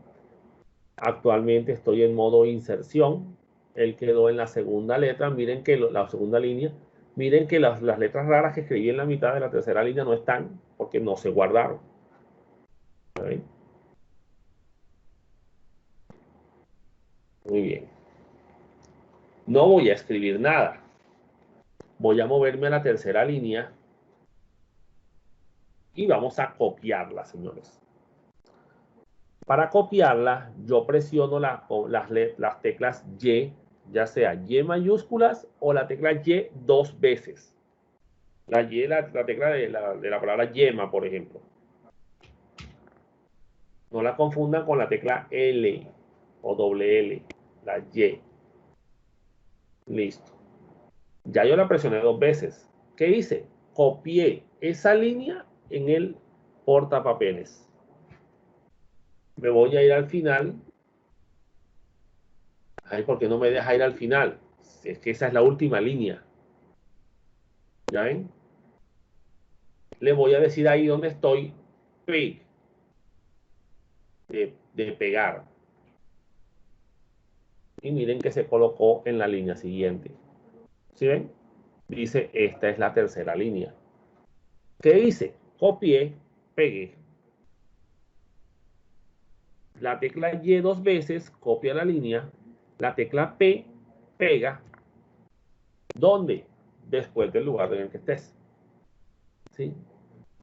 Actualmente estoy en modo inserción. Él quedó en la segunda letra. Miren que la segunda línea. Miren que las letras raras que escribí en la mitad de la tercera línea no están porque no se guardaron. ¿Ven? Muy bien. No voy a escribir nada. Voy a moverme a la tercera línea y vamos a copiarla, señores. Para copiarla, yo presiono las teclas Y, ya sea Y mayúsculas o la tecla Y dos veces. La Y, la tecla de la palabra yema, por ejemplo. No la confundan con la tecla L o doble L, la Y. Listo. Ya yo la presioné dos veces. ¿Qué hice? Copié esa línea en el portapapeles. Me voy a ir al final. Ay, ¿por qué no me deja ir al final? Es que esa es la última línea. ¿Ya ven? Le voy a decir ahí donde estoy, peg, de pegar. Y miren que se colocó en la línea siguiente. ¿Sí ven? Dice, esta es la tercera línea. ¿Qué hice? Copié, pegué. La tecla Y dos veces, copia la línea. La tecla P, pega. ¿Dónde? Después del lugar en el que estés. ¿Sí?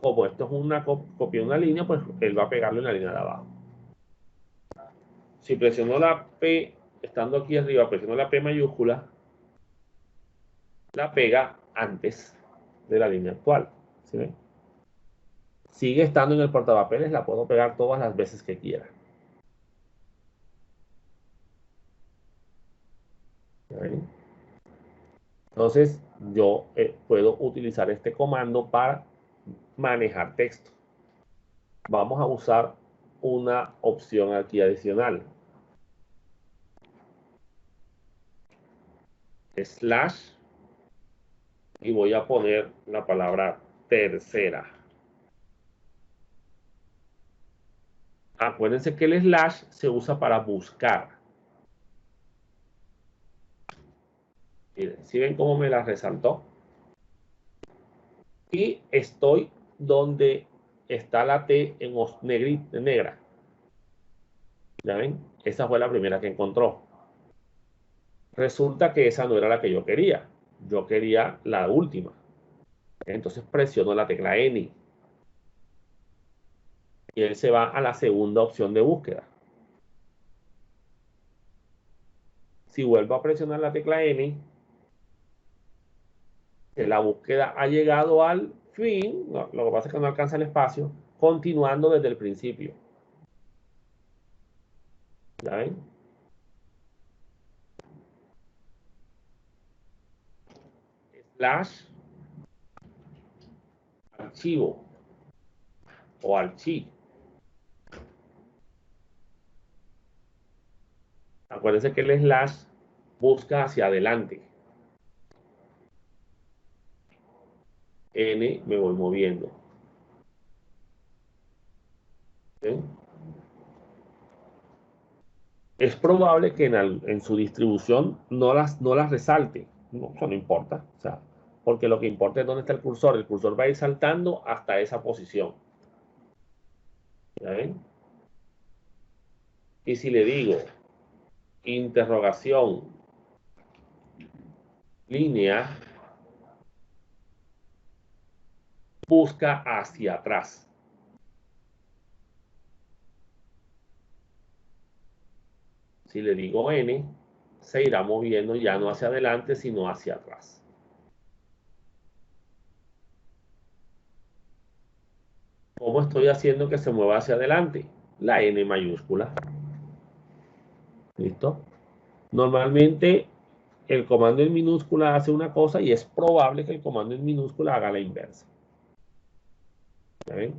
Como esto es una copia de una línea, pues él va a pegarlo en la línea de abajo. Si presiono la P, estando aquí arriba, presiono la P mayúscula, la pega antes de la línea actual. ¿Sí ven? Sigue estando en el portapapeles, la puedo pegar todas las veces que quiera. ¿Sí ven? Entonces, yo puedo utilizar este comando para manejar texto. Vamos a usar una opción aquí adicional. Slash. Y voy a poner la palabra tercera. Acuérdense que el slash se usa para buscar. Miren, ¿sí ven cómo me la resaltó? Y estoy donde está la T en negra. ¿Ya ven? Esa fue la primera que encontró. Resulta que esa no era la que yo quería. Yo quería la última. Entonces presiono la tecla N. Y él se va a la segunda opción de búsqueda. Si vuelvo a presionar la tecla N, la búsqueda ha llegado al fin. No, lo que pasa es que no alcanza el espacio. Continuando desde el principio. ¿Ya ven? Slash archivo o archivo. Acuérdense que el slash busca hacia adelante. N me voy moviendo. ¿Sí? Es probable que en su distribución no las resalte. No, eso no importa. O sea, porque lo que importa es dónde está el cursor. El cursor va a ir saltando hasta esa posición. ¿Ya ven? Y si le digo interrogación, línea, busca hacia atrás. Si le digo N, se irá moviendo ya no hacia adelante, sino hacia atrás. ¿Cómo estoy haciendo que se mueva hacia adelante? La N mayúscula. ¿Listo? Normalmente el comando en minúscula hace una cosa y es probable que el comando en minúscula haga la inversa. ¿Ya ven?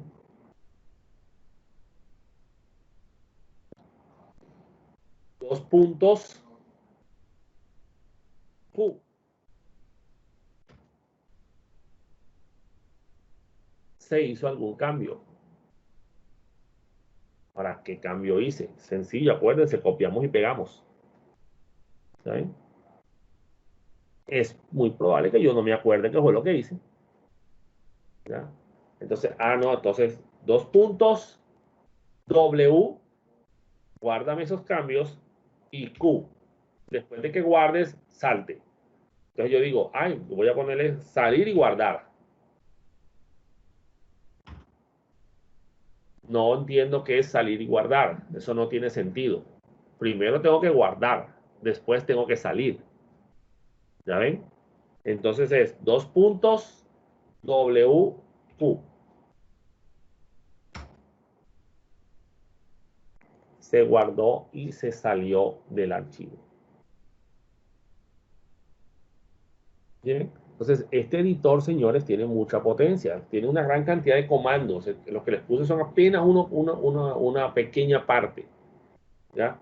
Dos puntos Q. Se hizo algún cambio. Ahora, ¿qué cambio hice? Sencillo, acuérdense, copiamos y pegamos. ¿Ya ven? Es muy probable que yo no me acuerde qué fue lo que hice. ¿Ya? Entonces, no, entonces, dos puntos W, guárdame esos cambios, y Q. Después de que guardes, salte. Entonces yo digo, voy a ponerle salir y guardar. No entiendo qué es salir y guardar. Eso no tiene sentido. Primero tengo que guardar, después tengo que salir. ¿Ya ven? Entonces es dos puntos W, Q. Se guardó y se salió del archivo. ¿Bien? Entonces, este editor, señores, tiene mucha potencia. Tiene una gran cantidad de comandos. Los que les puse son apenas una pequeña parte. ¿Ya?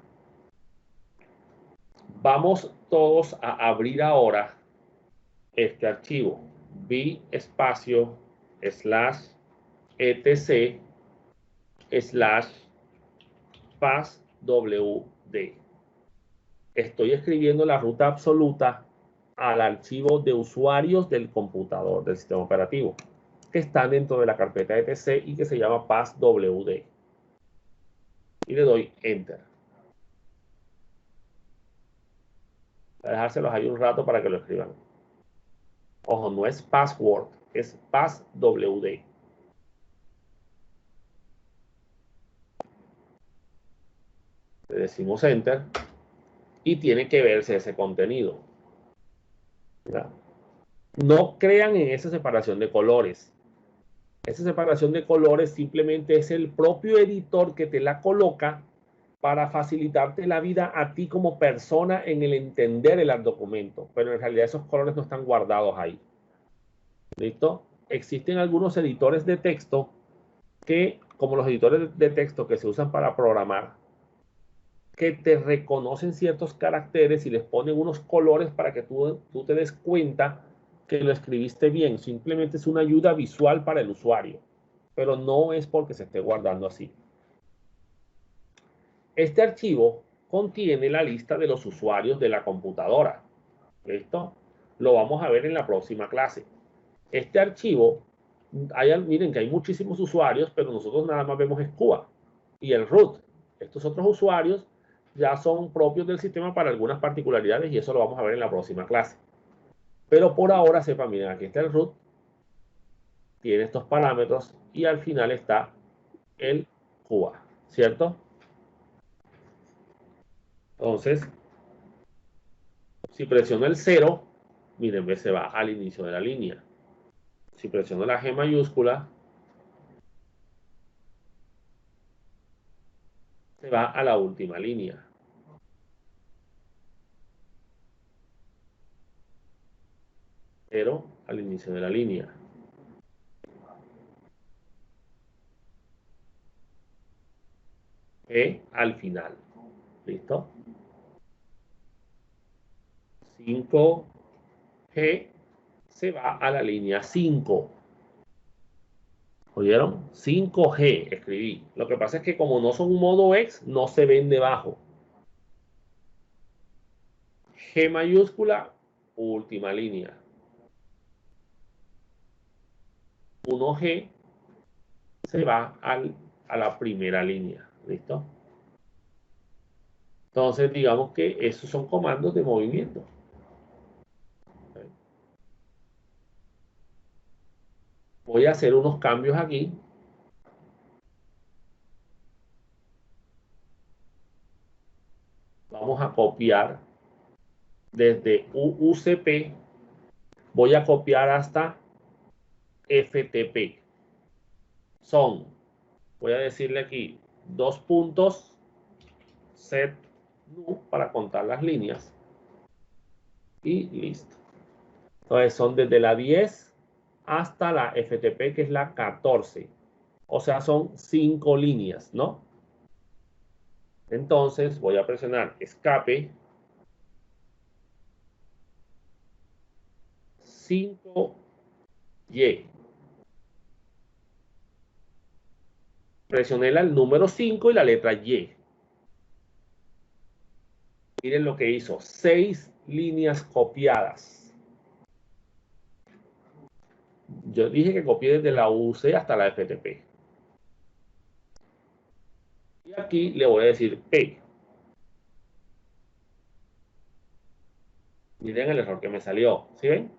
Vamos todos a abrir ahora este archivo. B espacio /etc /passwd. Estoy escribiendo la ruta absoluta al archivo de usuarios del computador, del sistema operativo, que está dentro de la carpeta etc y que se llama passwd. Y le doy enter. Voy a dejárselos ahí un rato para que lo escriban. Ojo, no es password, es passwd. Le decimos enter y tiene que verse ese contenido. ¿Ya? No crean en esa separación de colores. Esa separación de colores simplemente es el propio editor que te la coloca para facilitarte la vida a ti como persona en el entender el documento. Pero en realidad esos colores no están guardados ahí. ¿Listo? Existen algunos editores de texto que, como los editores de texto que se usan para programar, que te reconocen ciertos caracteres y les ponen unos colores para que tú te des cuenta que lo escribiste bien. Simplemente es una ayuda visual para el usuario, pero no es porque se esté guardando así. Este archivo contiene la lista de los usuarios de la computadora. ¿Listo? Lo vamos a ver en la próxima clase. Este archivo, miren que hay muchísimos usuarios, pero nosotros nada más vemos Cuba y el root. Estos otros usuarios ya son propios del sistema para algunas particularidades y eso lo vamos a ver en la próxima clase. Pero por ahora sepan, miren, aquí está el root, tiene estos parámetros y al final está el Cuba, ¿cierto? Entonces, si presiono el 0, miren, se va al inicio de la línea. Si presiono la G mayúscula, se va a la última línea. Pero al inicio de la línea. G al final. ¿Listo? 5G se va a la línea 5. ¿Oyeron? 5G escribí. Lo que pasa es que como no son modo X, no se ven debajo. G mayúscula, última línea. 1G se va a la primera línea. ¿Listo? Entonces, digamos que esos son comandos de movimiento. Voy a hacer unos cambios aquí. Vamos a copiar desde UCP. Voy a copiar hasta FTP. Son, voy a decirle aquí, 2 puntos set nu para contar las líneas. Y listo. Entonces son desde la 10 hasta la FTP, que es la 14. O sea, son 5 líneas, ¿no? Entonces voy a presionar escape 5Y. Presioné el número 5 y la letra Y. Miren lo que hizo. 6 líneas copiadas. Yo dije que copié desde la UC hasta la FTP. Y aquí le voy a decir P. Miren el error que me salió. ¿Sí ven?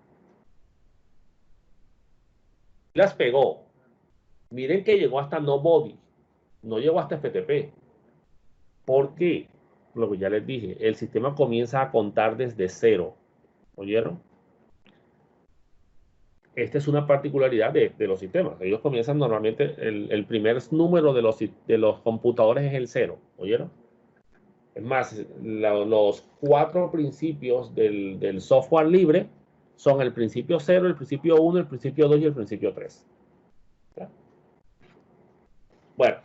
Las pegó. Miren que llegó hasta nobody. No llegó hasta FTP. ¿Por qué? Lo que ya les dije. El sistema comienza a contar desde cero. ¿Oyeron? Esta es una particularidad de los sistemas. Ellos comienzan normalmente, el primer número de los computadores es el cero. ¿Oyeron? Es más, los 4 principios del software libre son el principio 0, el principio 1, el principio 2 y el principio 3. ¿Ya? Bueno,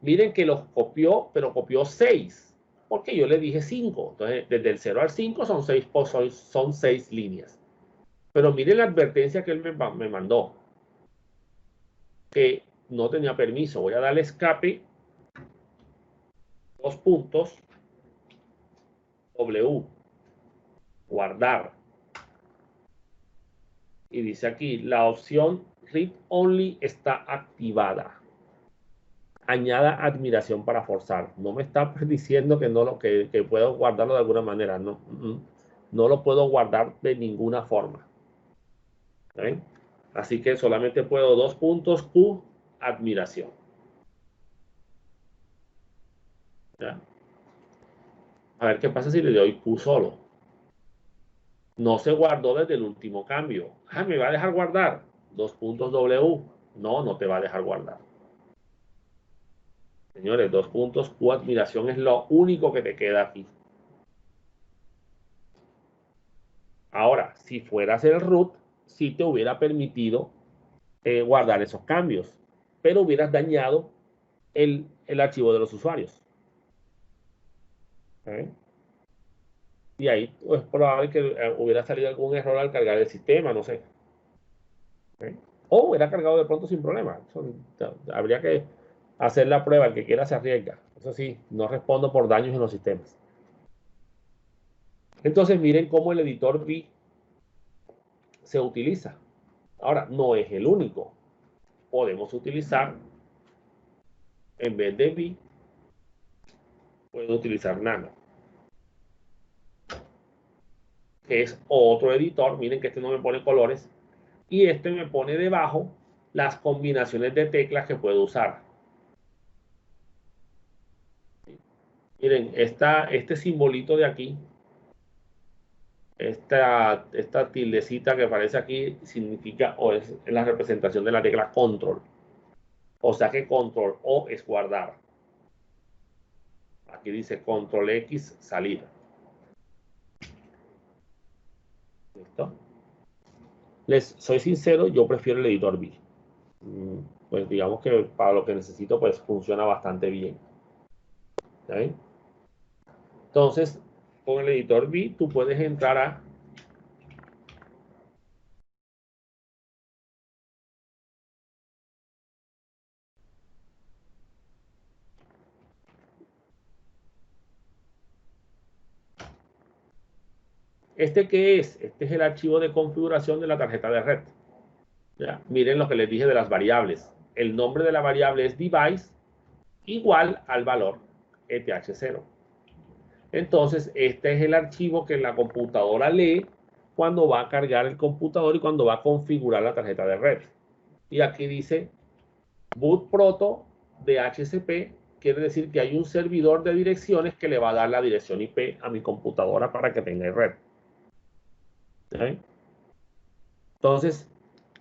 miren que los copió, pero copió 6, porque yo le dije 5. Entonces, desde el 0 al 5 son 6 líneas. Pero miren la advertencia que él me mandó, que no tenía permiso. Voy a darle escape, 2 puntos, W, guardar. Y dice aquí, la opción read only está activada. Añada admiración para forzar. No me está diciendo que no que puedo guardarlo de alguna manera. No, no lo puedo guardar de ninguna forma. ¿Ven? Así que solamente puedo 2 puntos Q, admiración. ¿Ya? A ver qué pasa si le doy Q solo. No se guardó desde el último cambio. Ah, ¿me va a dejar guardar? 2 puntos W. No, no te va a dejar guardar. Señores, 2 puntos Q, admiración es lo único que te queda aquí. Ahora, si fueras el root, sí te hubiera permitido guardar esos cambios, pero hubieras dañado el archivo de los usuarios. ¿Eh? Y ahí es pues, probable que hubiera salido algún error al cargar el sistema, no sé. ¿Eh? O hubiera cargado de pronto sin problema. Habría que hacer la prueba, el que quiera se arriesga. Eso sí, no respondo por daños en los sistemas. Entonces miren cómo el editor V se utiliza. Ahora, no es el único. Podemos utilizar, en vez de V, puedo utilizar Nano, que es otro editor. Miren que este no me pone colores. Y este me pone debajo las combinaciones de teclas que puedo usar. Miren, este simbolito de aquí, esta tildecita que aparece aquí, significa o es la representación de la tecla control. O sea que control O es guardar. Aquí dice control X, salir. ¿Listo? Les soy sincero, yo prefiero el editor V. Pues digamos que para lo que necesito, pues funciona bastante bien. ¿Sí? Entonces, con el editor V, tú puedes entrar a ¿Este qué es? Este es el archivo de configuración de la tarjeta de red. ¿Ya? Miren lo que les dije de las variables. El nombre de la variable es device igual al valor ETH0. Entonces, este es el archivo que la computadora lee cuando va a cargar el computador y cuando va a configurar la tarjeta de red. Y aquí dice boot proto de HCP, quiere decir que hay un servidor de direcciones que le va a dar la dirección IP a mi computadora para que tenga red. ¿Sí? Entonces,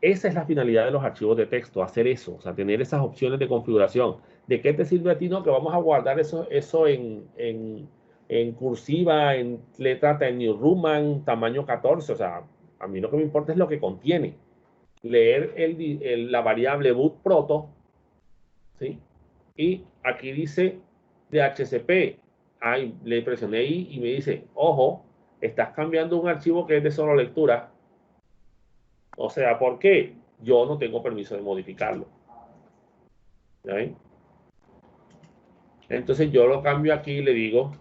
esa es la finalidad de los archivos de texto, hacer eso, o sea, tener esas opciones de configuración. ¿De qué te sirve a ti? No, que vamos a guardar eso en cursiva, en letra Times New Roman, tamaño 14. O sea, a mí lo que me importa es lo que contiene. Leer la variable boot proto, ¿sí? Y aquí dice DHCP. Ahí le presioné I y me dice, ojo, estás cambiando un archivo que es de solo lectura. O sea, ¿por qué? Yo no tengo permiso de modificarlo. ¿Sí? Entonces yo lo cambio aquí y le digo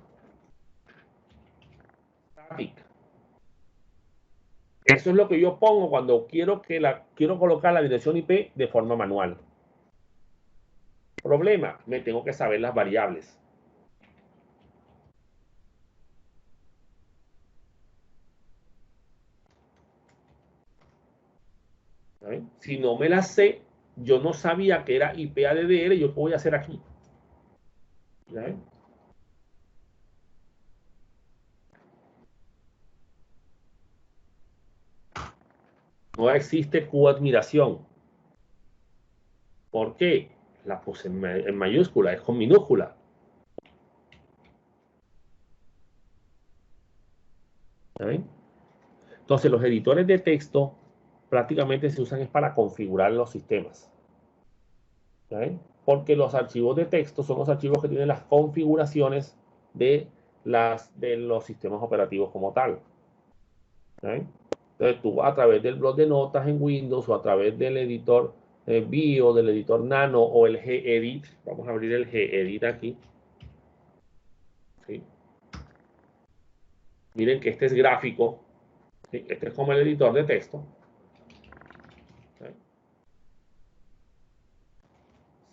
static. Eso es lo que yo pongo cuando quiero colocar la dirección IP de forma manual. Problema, me tengo que saber las variables. ¿Sí? Si no me las sé, yo no sabía que era IP ADDR, yo qué voy a hacer aquí. ¿Sí? No existe Q-admiración. ¿Por qué? La puse en mayúscula, es con minúscula. ¿Sí? Entonces, los editores de texto prácticamente se usan es para configurar los sistemas. ¿Sí? Porque los archivos de texto son los archivos que tienen las configuraciones de los sistemas operativos como tal. ¿Sí? Entonces, tú a través del bloc de notas en Windows o a través del editor Bio, del editor Nano o el Gedit, vamos a abrir el Gedit aquí. ¿Sí? Miren que este es gráfico. ¿Sí? Este es como el editor de texto. ¿Sí?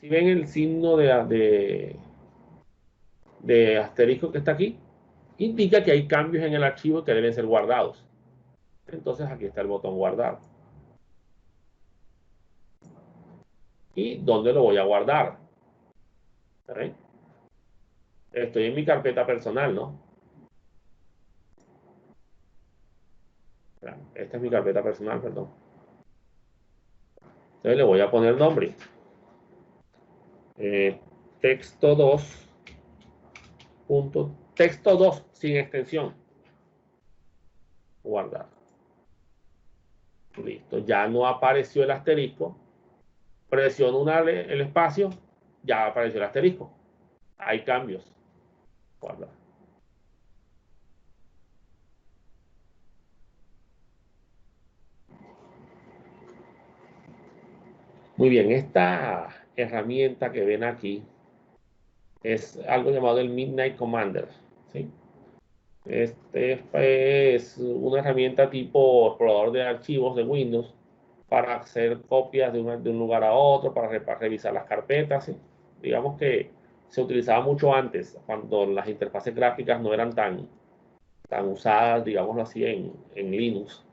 Si ven el signo de asterisco que está aquí, indica que hay cambios en el archivo que deben ser guardados. Entonces aquí está el botón guardar. ¿Y dónde lo voy a guardar? ¿Sí? Estoy en mi carpeta personal, ¿no? Esta es mi carpeta personal, perdón. Entonces le voy a poner nombre. Texto 2. Texto 2 sin extensión. Guardar. Listo. Ya no apareció el asterisco. Presiono el espacio. Ya apareció el asterisco. Hay cambios. Guardar. Muy bien. Esta herramienta que ven aquí es algo llamado el Midnight Commander. ¿Sí? Este es una herramienta tipo explorador de archivos de Windows para hacer copias de un lugar a otro, para revisar las carpetas. ¿Sí? Digamos que se utilizaba mucho antes, cuando las interfaces gráficas no eran tan usadas, digámoslo así, en Linux.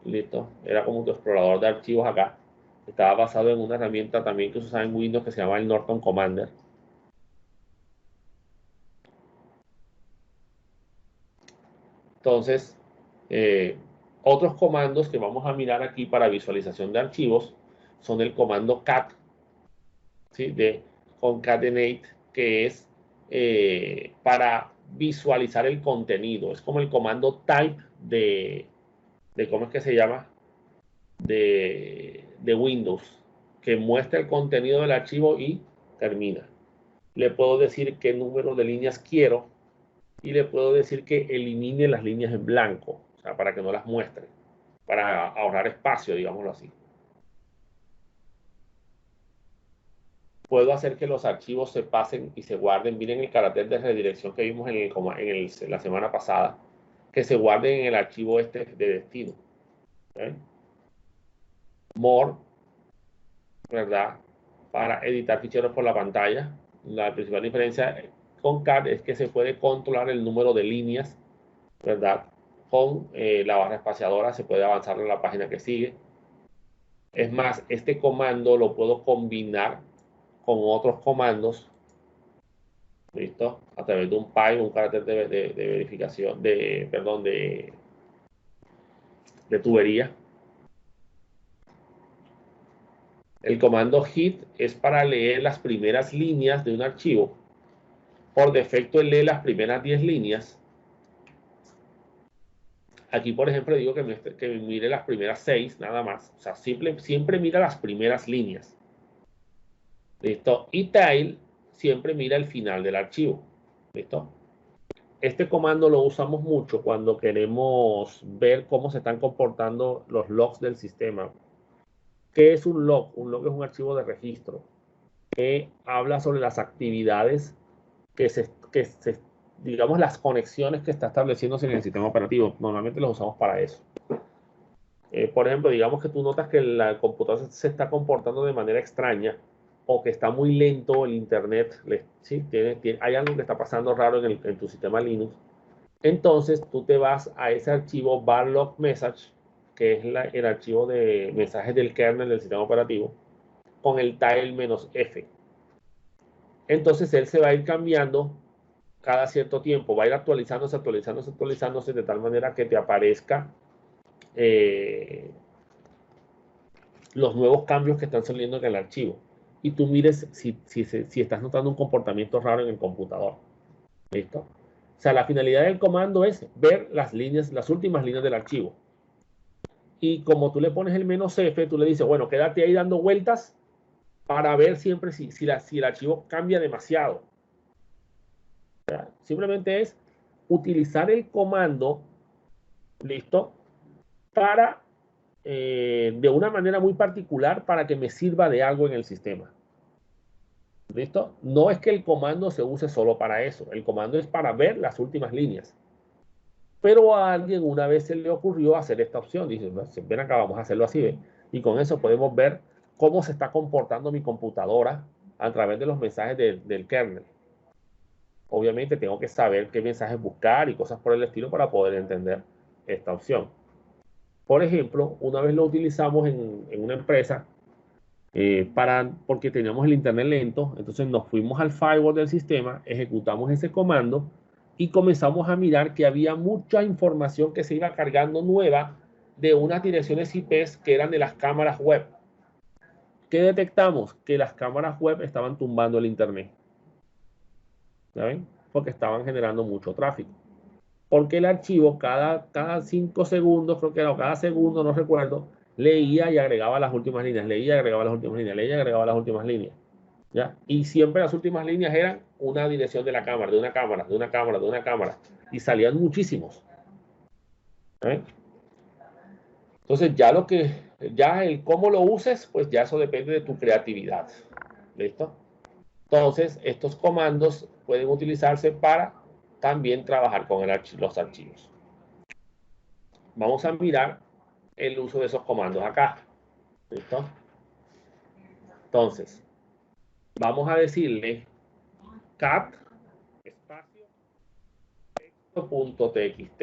Listo. Era como tu explorador de archivos acá. Estaba basado en una herramienta también que se usaba en Windows que se llama el Norton Commander. Entonces, eh, otros comandos que vamos a mirar aquí para visualización de archivos son el comando cat, ¿sí? De concatenate, que es para visualizar el contenido. Es como el comando type de ¿cómo es que se llama? De Windows, que muestra el contenido del archivo y termina. Le puedo decir qué número de líneas quiero y le puedo decir que elimine las líneas en blanco, o sea, para que no las muestre, para ahorrar espacio, digámoslo así. Puedo hacer que los archivos se pasen y se guarden. Miren el carácter de redirección que vimos en la semana pasada, que se guarden en el archivo este de destino. ¿Okay? More, ¿verdad? Para editar ficheros por la pantalla. La principal diferencia con CAD es que se puede controlar el número de líneas, ¿verdad? Con la barra espaciadora se puede avanzar en la página que sigue. Es más, este comando lo puedo combinar con otros comandos, ¿listo? A través de un PIE, un carácter de verificación, perdón, de tubería. El comando hit es para leer las primeras líneas de un archivo. Por defecto, él lee las primeras 10 líneas. Aquí, por ejemplo, digo que me mire las primeras 6, nada más. O sea, siempre mira las primeras líneas. ¿Listo? Y tail siempre mira el final del archivo. ¿Listo? Este comando lo usamos mucho cuando queremos ver cómo se están comportando los logs del sistema. ¿Qué es un log? Un log es un archivo de registro que habla sobre las actividades digamos, las conexiones que está estableciéndose en el sistema operativo. Normalmente los usamos para eso. Por ejemplo, digamos que tú notas que el computador se está comportando de manera extraña o que está muy lento el internet, ¿sí? Hay algo que está pasando raro en tu sistema Linux. Entonces tú te vas a ese archivo var.log message, que es el archivo de mensajes del kernel del sistema operativo, con el tile-f. Entonces él se va a ir cambiando cada cierto tiempo, va a ir actualizándose de tal manera que te aparezca los nuevos cambios que están saliendo en el archivo. Y tú mires si estás notando un comportamiento raro en el computador. ¿Listo? O sea, la finalidad del comando es ver las últimas líneas del archivo. Y como tú le pones el "-f", tú le dices, bueno, quédate ahí dando vueltas para ver siempre si el archivo cambia demasiado. O sea, simplemente es utilizar el comando, ¿listo? Para, de una manera muy particular, para que me sirva de algo en el sistema. ¿Listo? No es que el comando se use solo para eso. El comando es para ver las últimas líneas. Pero a alguien una vez se le ocurrió hacer esta opción. Dice, ven acá, vamos a hacerlo así. ¿Ve? Y con eso podemos ver cómo se está comportando mi computadora a través de los mensajes del kernel. Obviamente tengo que saber qué mensajes buscar y cosas por el estilo para poder entender esta opción. Por ejemplo, una vez lo utilizamos en una empresa porque teníamos el internet lento, entonces nos fuimos al firewall del sistema, ejecutamos ese comando y comenzamos a mirar que había mucha información que se iba cargando nueva de unas direcciones IPs que eran de las cámaras web. ¿Qué detectamos? Que las cámaras web estaban tumbando el internet. ¿Saben? Porque estaban generando mucho tráfico. Porque el archivo cada 5 segundos, creo que era, o cada segundo, no recuerdo, leía y agregaba las últimas líneas, leía y agregaba las últimas líneas, leía y agregaba las últimas líneas. ¿Ya? Y siempre las últimas líneas eran una dirección de la cámara, de una cámara, de una cámara, de una cámara. Y salían muchísimos. ¿Eh? Entonces ya el cómo lo uses, pues ya eso depende de tu creatividad. ¿Listo? Entonces, estos comandos pueden utilizarse para también trabajar con los archivos. Vamos a mirar el uso de esos comandos acá. ¿Listo? Entonces, vamos a decirle cat espacio texto.txt.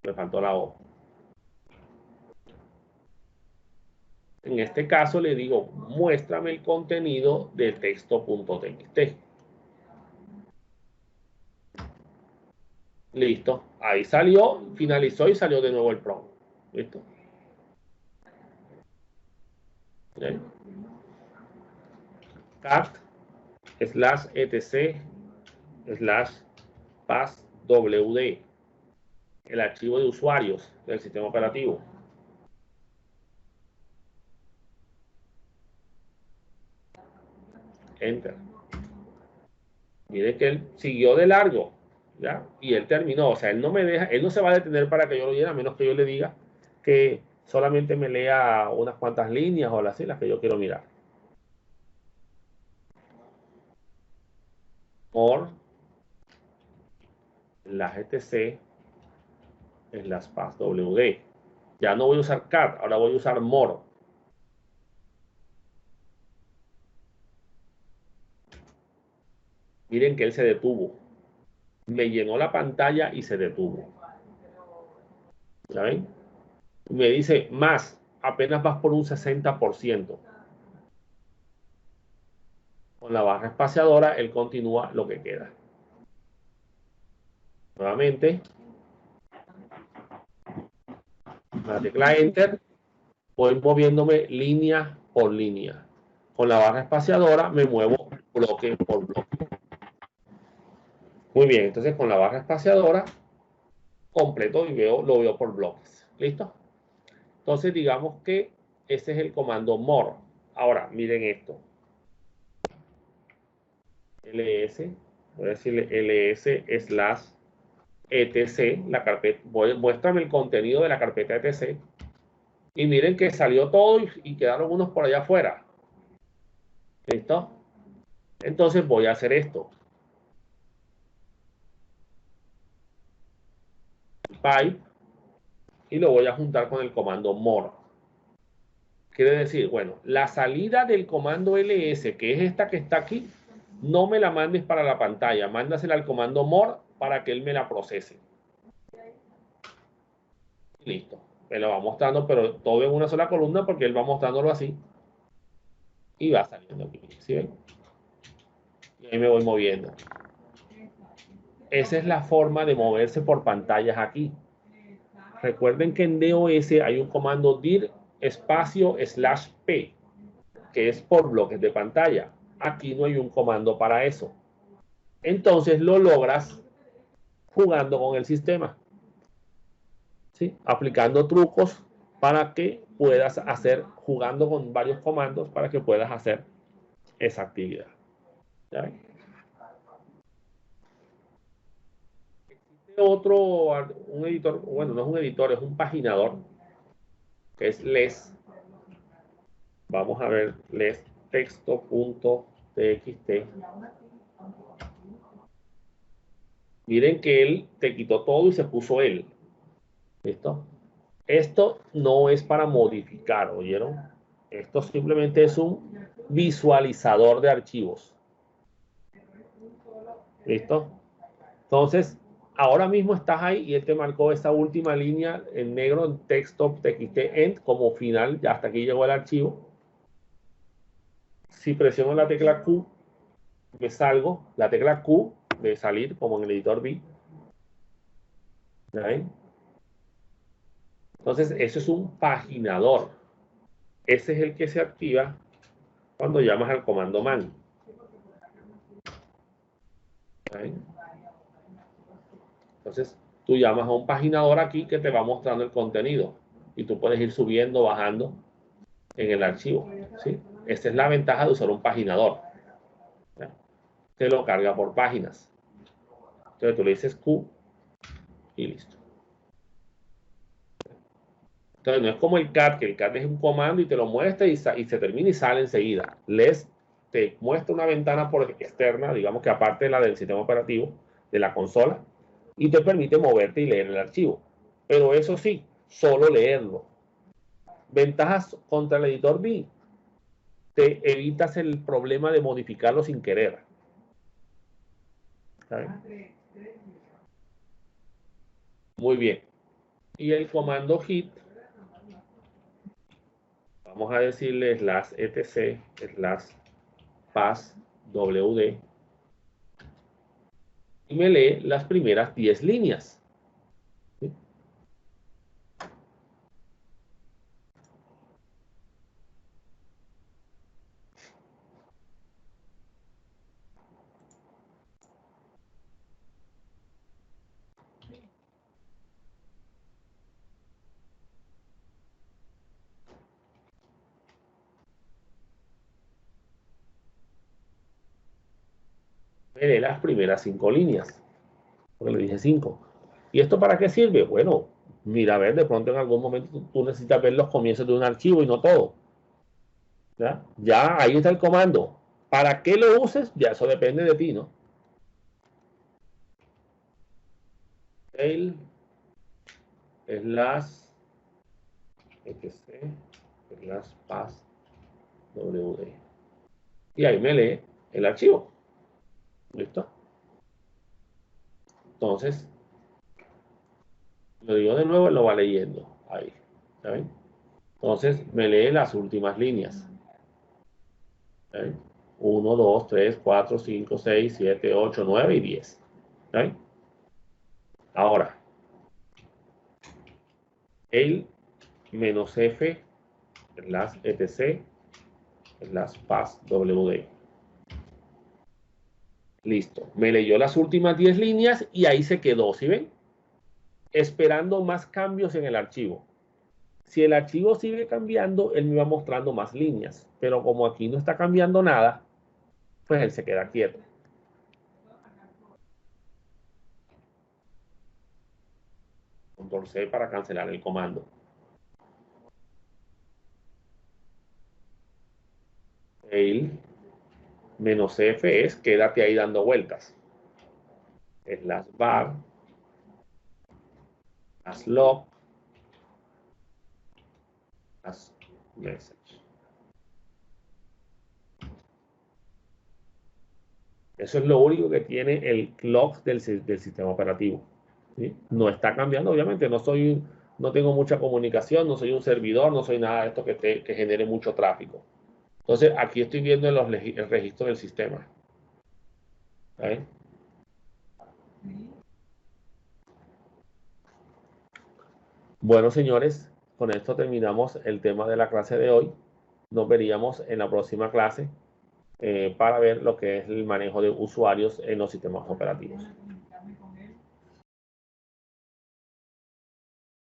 Me faltó la O. En este caso le digo, muéstrame el contenido de texto.txt. Listo. Ahí salió, finalizó y salió de nuevo el prompt. ¿Listo? ¿Okay? Cat /etc /passwd, el archivo de usuarios del sistema operativo. Enter. Mire que él siguió de largo, ¿ya? Y él terminó. O sea, él no me deja, él no se va a detener para que yo lo llene, a menos que yo le diga que solamente me lea unas cuantas líneas o las que yo quiero mirar. Or, la GTC, /passwd. Ya no voy a usar cat, ahora voy a usar more. Miren que él se detuvo. Me llenó la pantalla y se detuvo. ¿Ya ven? Me dice más, apenas vas por un 60%. Con la barra espaciadora, él continúa lo que queda. Nuevamente, la tecla Enter, voy moviéndome línea por línea. Con la barra espaciadora me muevo bloque por bloque. Muy bien, entonces con la barra espaciadora completo y lo veo por bloques. ¿Listo? Entonces digamos que ese es el comando more. Ahora, miren esto. ls, voy a decirle ls/etc, la carpeta, muéstrame el contenido de la carpeta etc. Y miren que salió todo y quedaron unos por allá afuera. ¿Listo? Entonces voy a hacer esto. Pipe, y lo voy a juntar con el comando more. Quiere decir, bueno, la salida del comando ls, que es esta que está aquí, no me la mandes para la pantalla, mándasela al comando more para que él me la procese. Listo. Me lo va mostrando, pero todo en una sola columna porque él va mostrándolo así. Y va saliendo aquí. ¿Sí ven? Y ahí me voy moviendo. Esa es la forma de moverse por pantallas aquí. Recuerden que en DOS hay un comando dir /p, que es por bloques de pantalla. Aquí no hay un comando para eso. Entonces lo logras jugando con el sistema, ¿sí? Aplicando trucos para que puedas hacer, jugando con varios comandos para que puedas hacer esa actividad. ¿Ya ven? Existe otro, un editor, bueno, no es un editor, es un paginador, que es les. Vamos a ver, les texto.txt. Miren que él te quitó todo y se puso él. ¿Listo? Esto no es para modificar, ¿oyeron? Esto simplemente es un visualizador de archivos. ¿Listo? Entonces, ahora mismo estás ahí y él te marcó esa última línea en negro en texto.txt end como final, ya hasta aquí llegó el archivo. Si presiono la tecla Q, me salgo, la tecla Q de salir, como en el editor B. ¿Ya ven? Entonces, eso es un paginador. Ese es el que se activa cuando llamas al comando man. ¿Ya ven? Entonces, tú llamas a un paginador aquí que te va mostrando el contenido y tú puedes ir subiendo, bajando en el archivo, ¿sí? Esta es la ventaja de usar un paginador. ¿Ya? Te lo carga por páginas. Entonces tú le dices Q y listo. Entonces no es como el cat, que el cat es un comando y te lo muestra y se termina y sale enseguida. Les te muestra una ventana por externa, digamos que aparte de la del sistema operativo, de la consola, y te permite moverte y leer el archivo. Pero eso sí, solo leerlo. Ventajas contra el editor B. Te evitas el problema de modificarlo sin querer. ¿Sabes? Muy bien. Y el comando hit, vamos a decirle /etc/passwd y me lee las primeras 10 líneas. ¿Sí? Me lee las primeras 5 líneas. Porque le dije 5. ¿Y esto para qué sirve? Bueno, mira, a ver, de pronto en algún momento tú necesitas ver los comienzos de un archivo y no todo. ¿Ya? Ya ahí está el comando. ¿Para qué lo uses? Ya eso depende de ti, ¿no? etc pass wd. Y ahí me lee el archivo. ¿Listo? Entonces, lo digo de nuevo, lo va leyendo. Ahí. ¿Saben? Entonces, me lee las últimas líneas. ¿Saben? 1, 2, 3, 4, 5, 6, 7, 8, 9 y 10. ¿Saben? Ahora, el -f etc pass wd. Listo. Me leyó las últimas 10 líneas y ahí se quedó, ¿sí ven? Esperando más cambios en el archivo. Si el archivo sigue cambiando, él me va mostrando más líneas. Pero como aquí no está cambiando nada, pues él se queda quieto. Control C para cancelar el comando. El -f es quédate ahí dando vueltas. /var /log /message. Eso es lo único que tiene el clock del sistema operativo. ¿Sí? No está cambiando, obviamente. No tengo mucha comunicación, no soy un servidor, no soy nada de esto que genere mucho tráfico. Entonces, aquí estoy viendo el registro del sistema. ¿Saben? Bueno, señores, con esto terminamos el tema de la clase de hoy. Nos veríamos en la próxima clase para ver lo que es el manejo de usuarios en los sistemas operativos.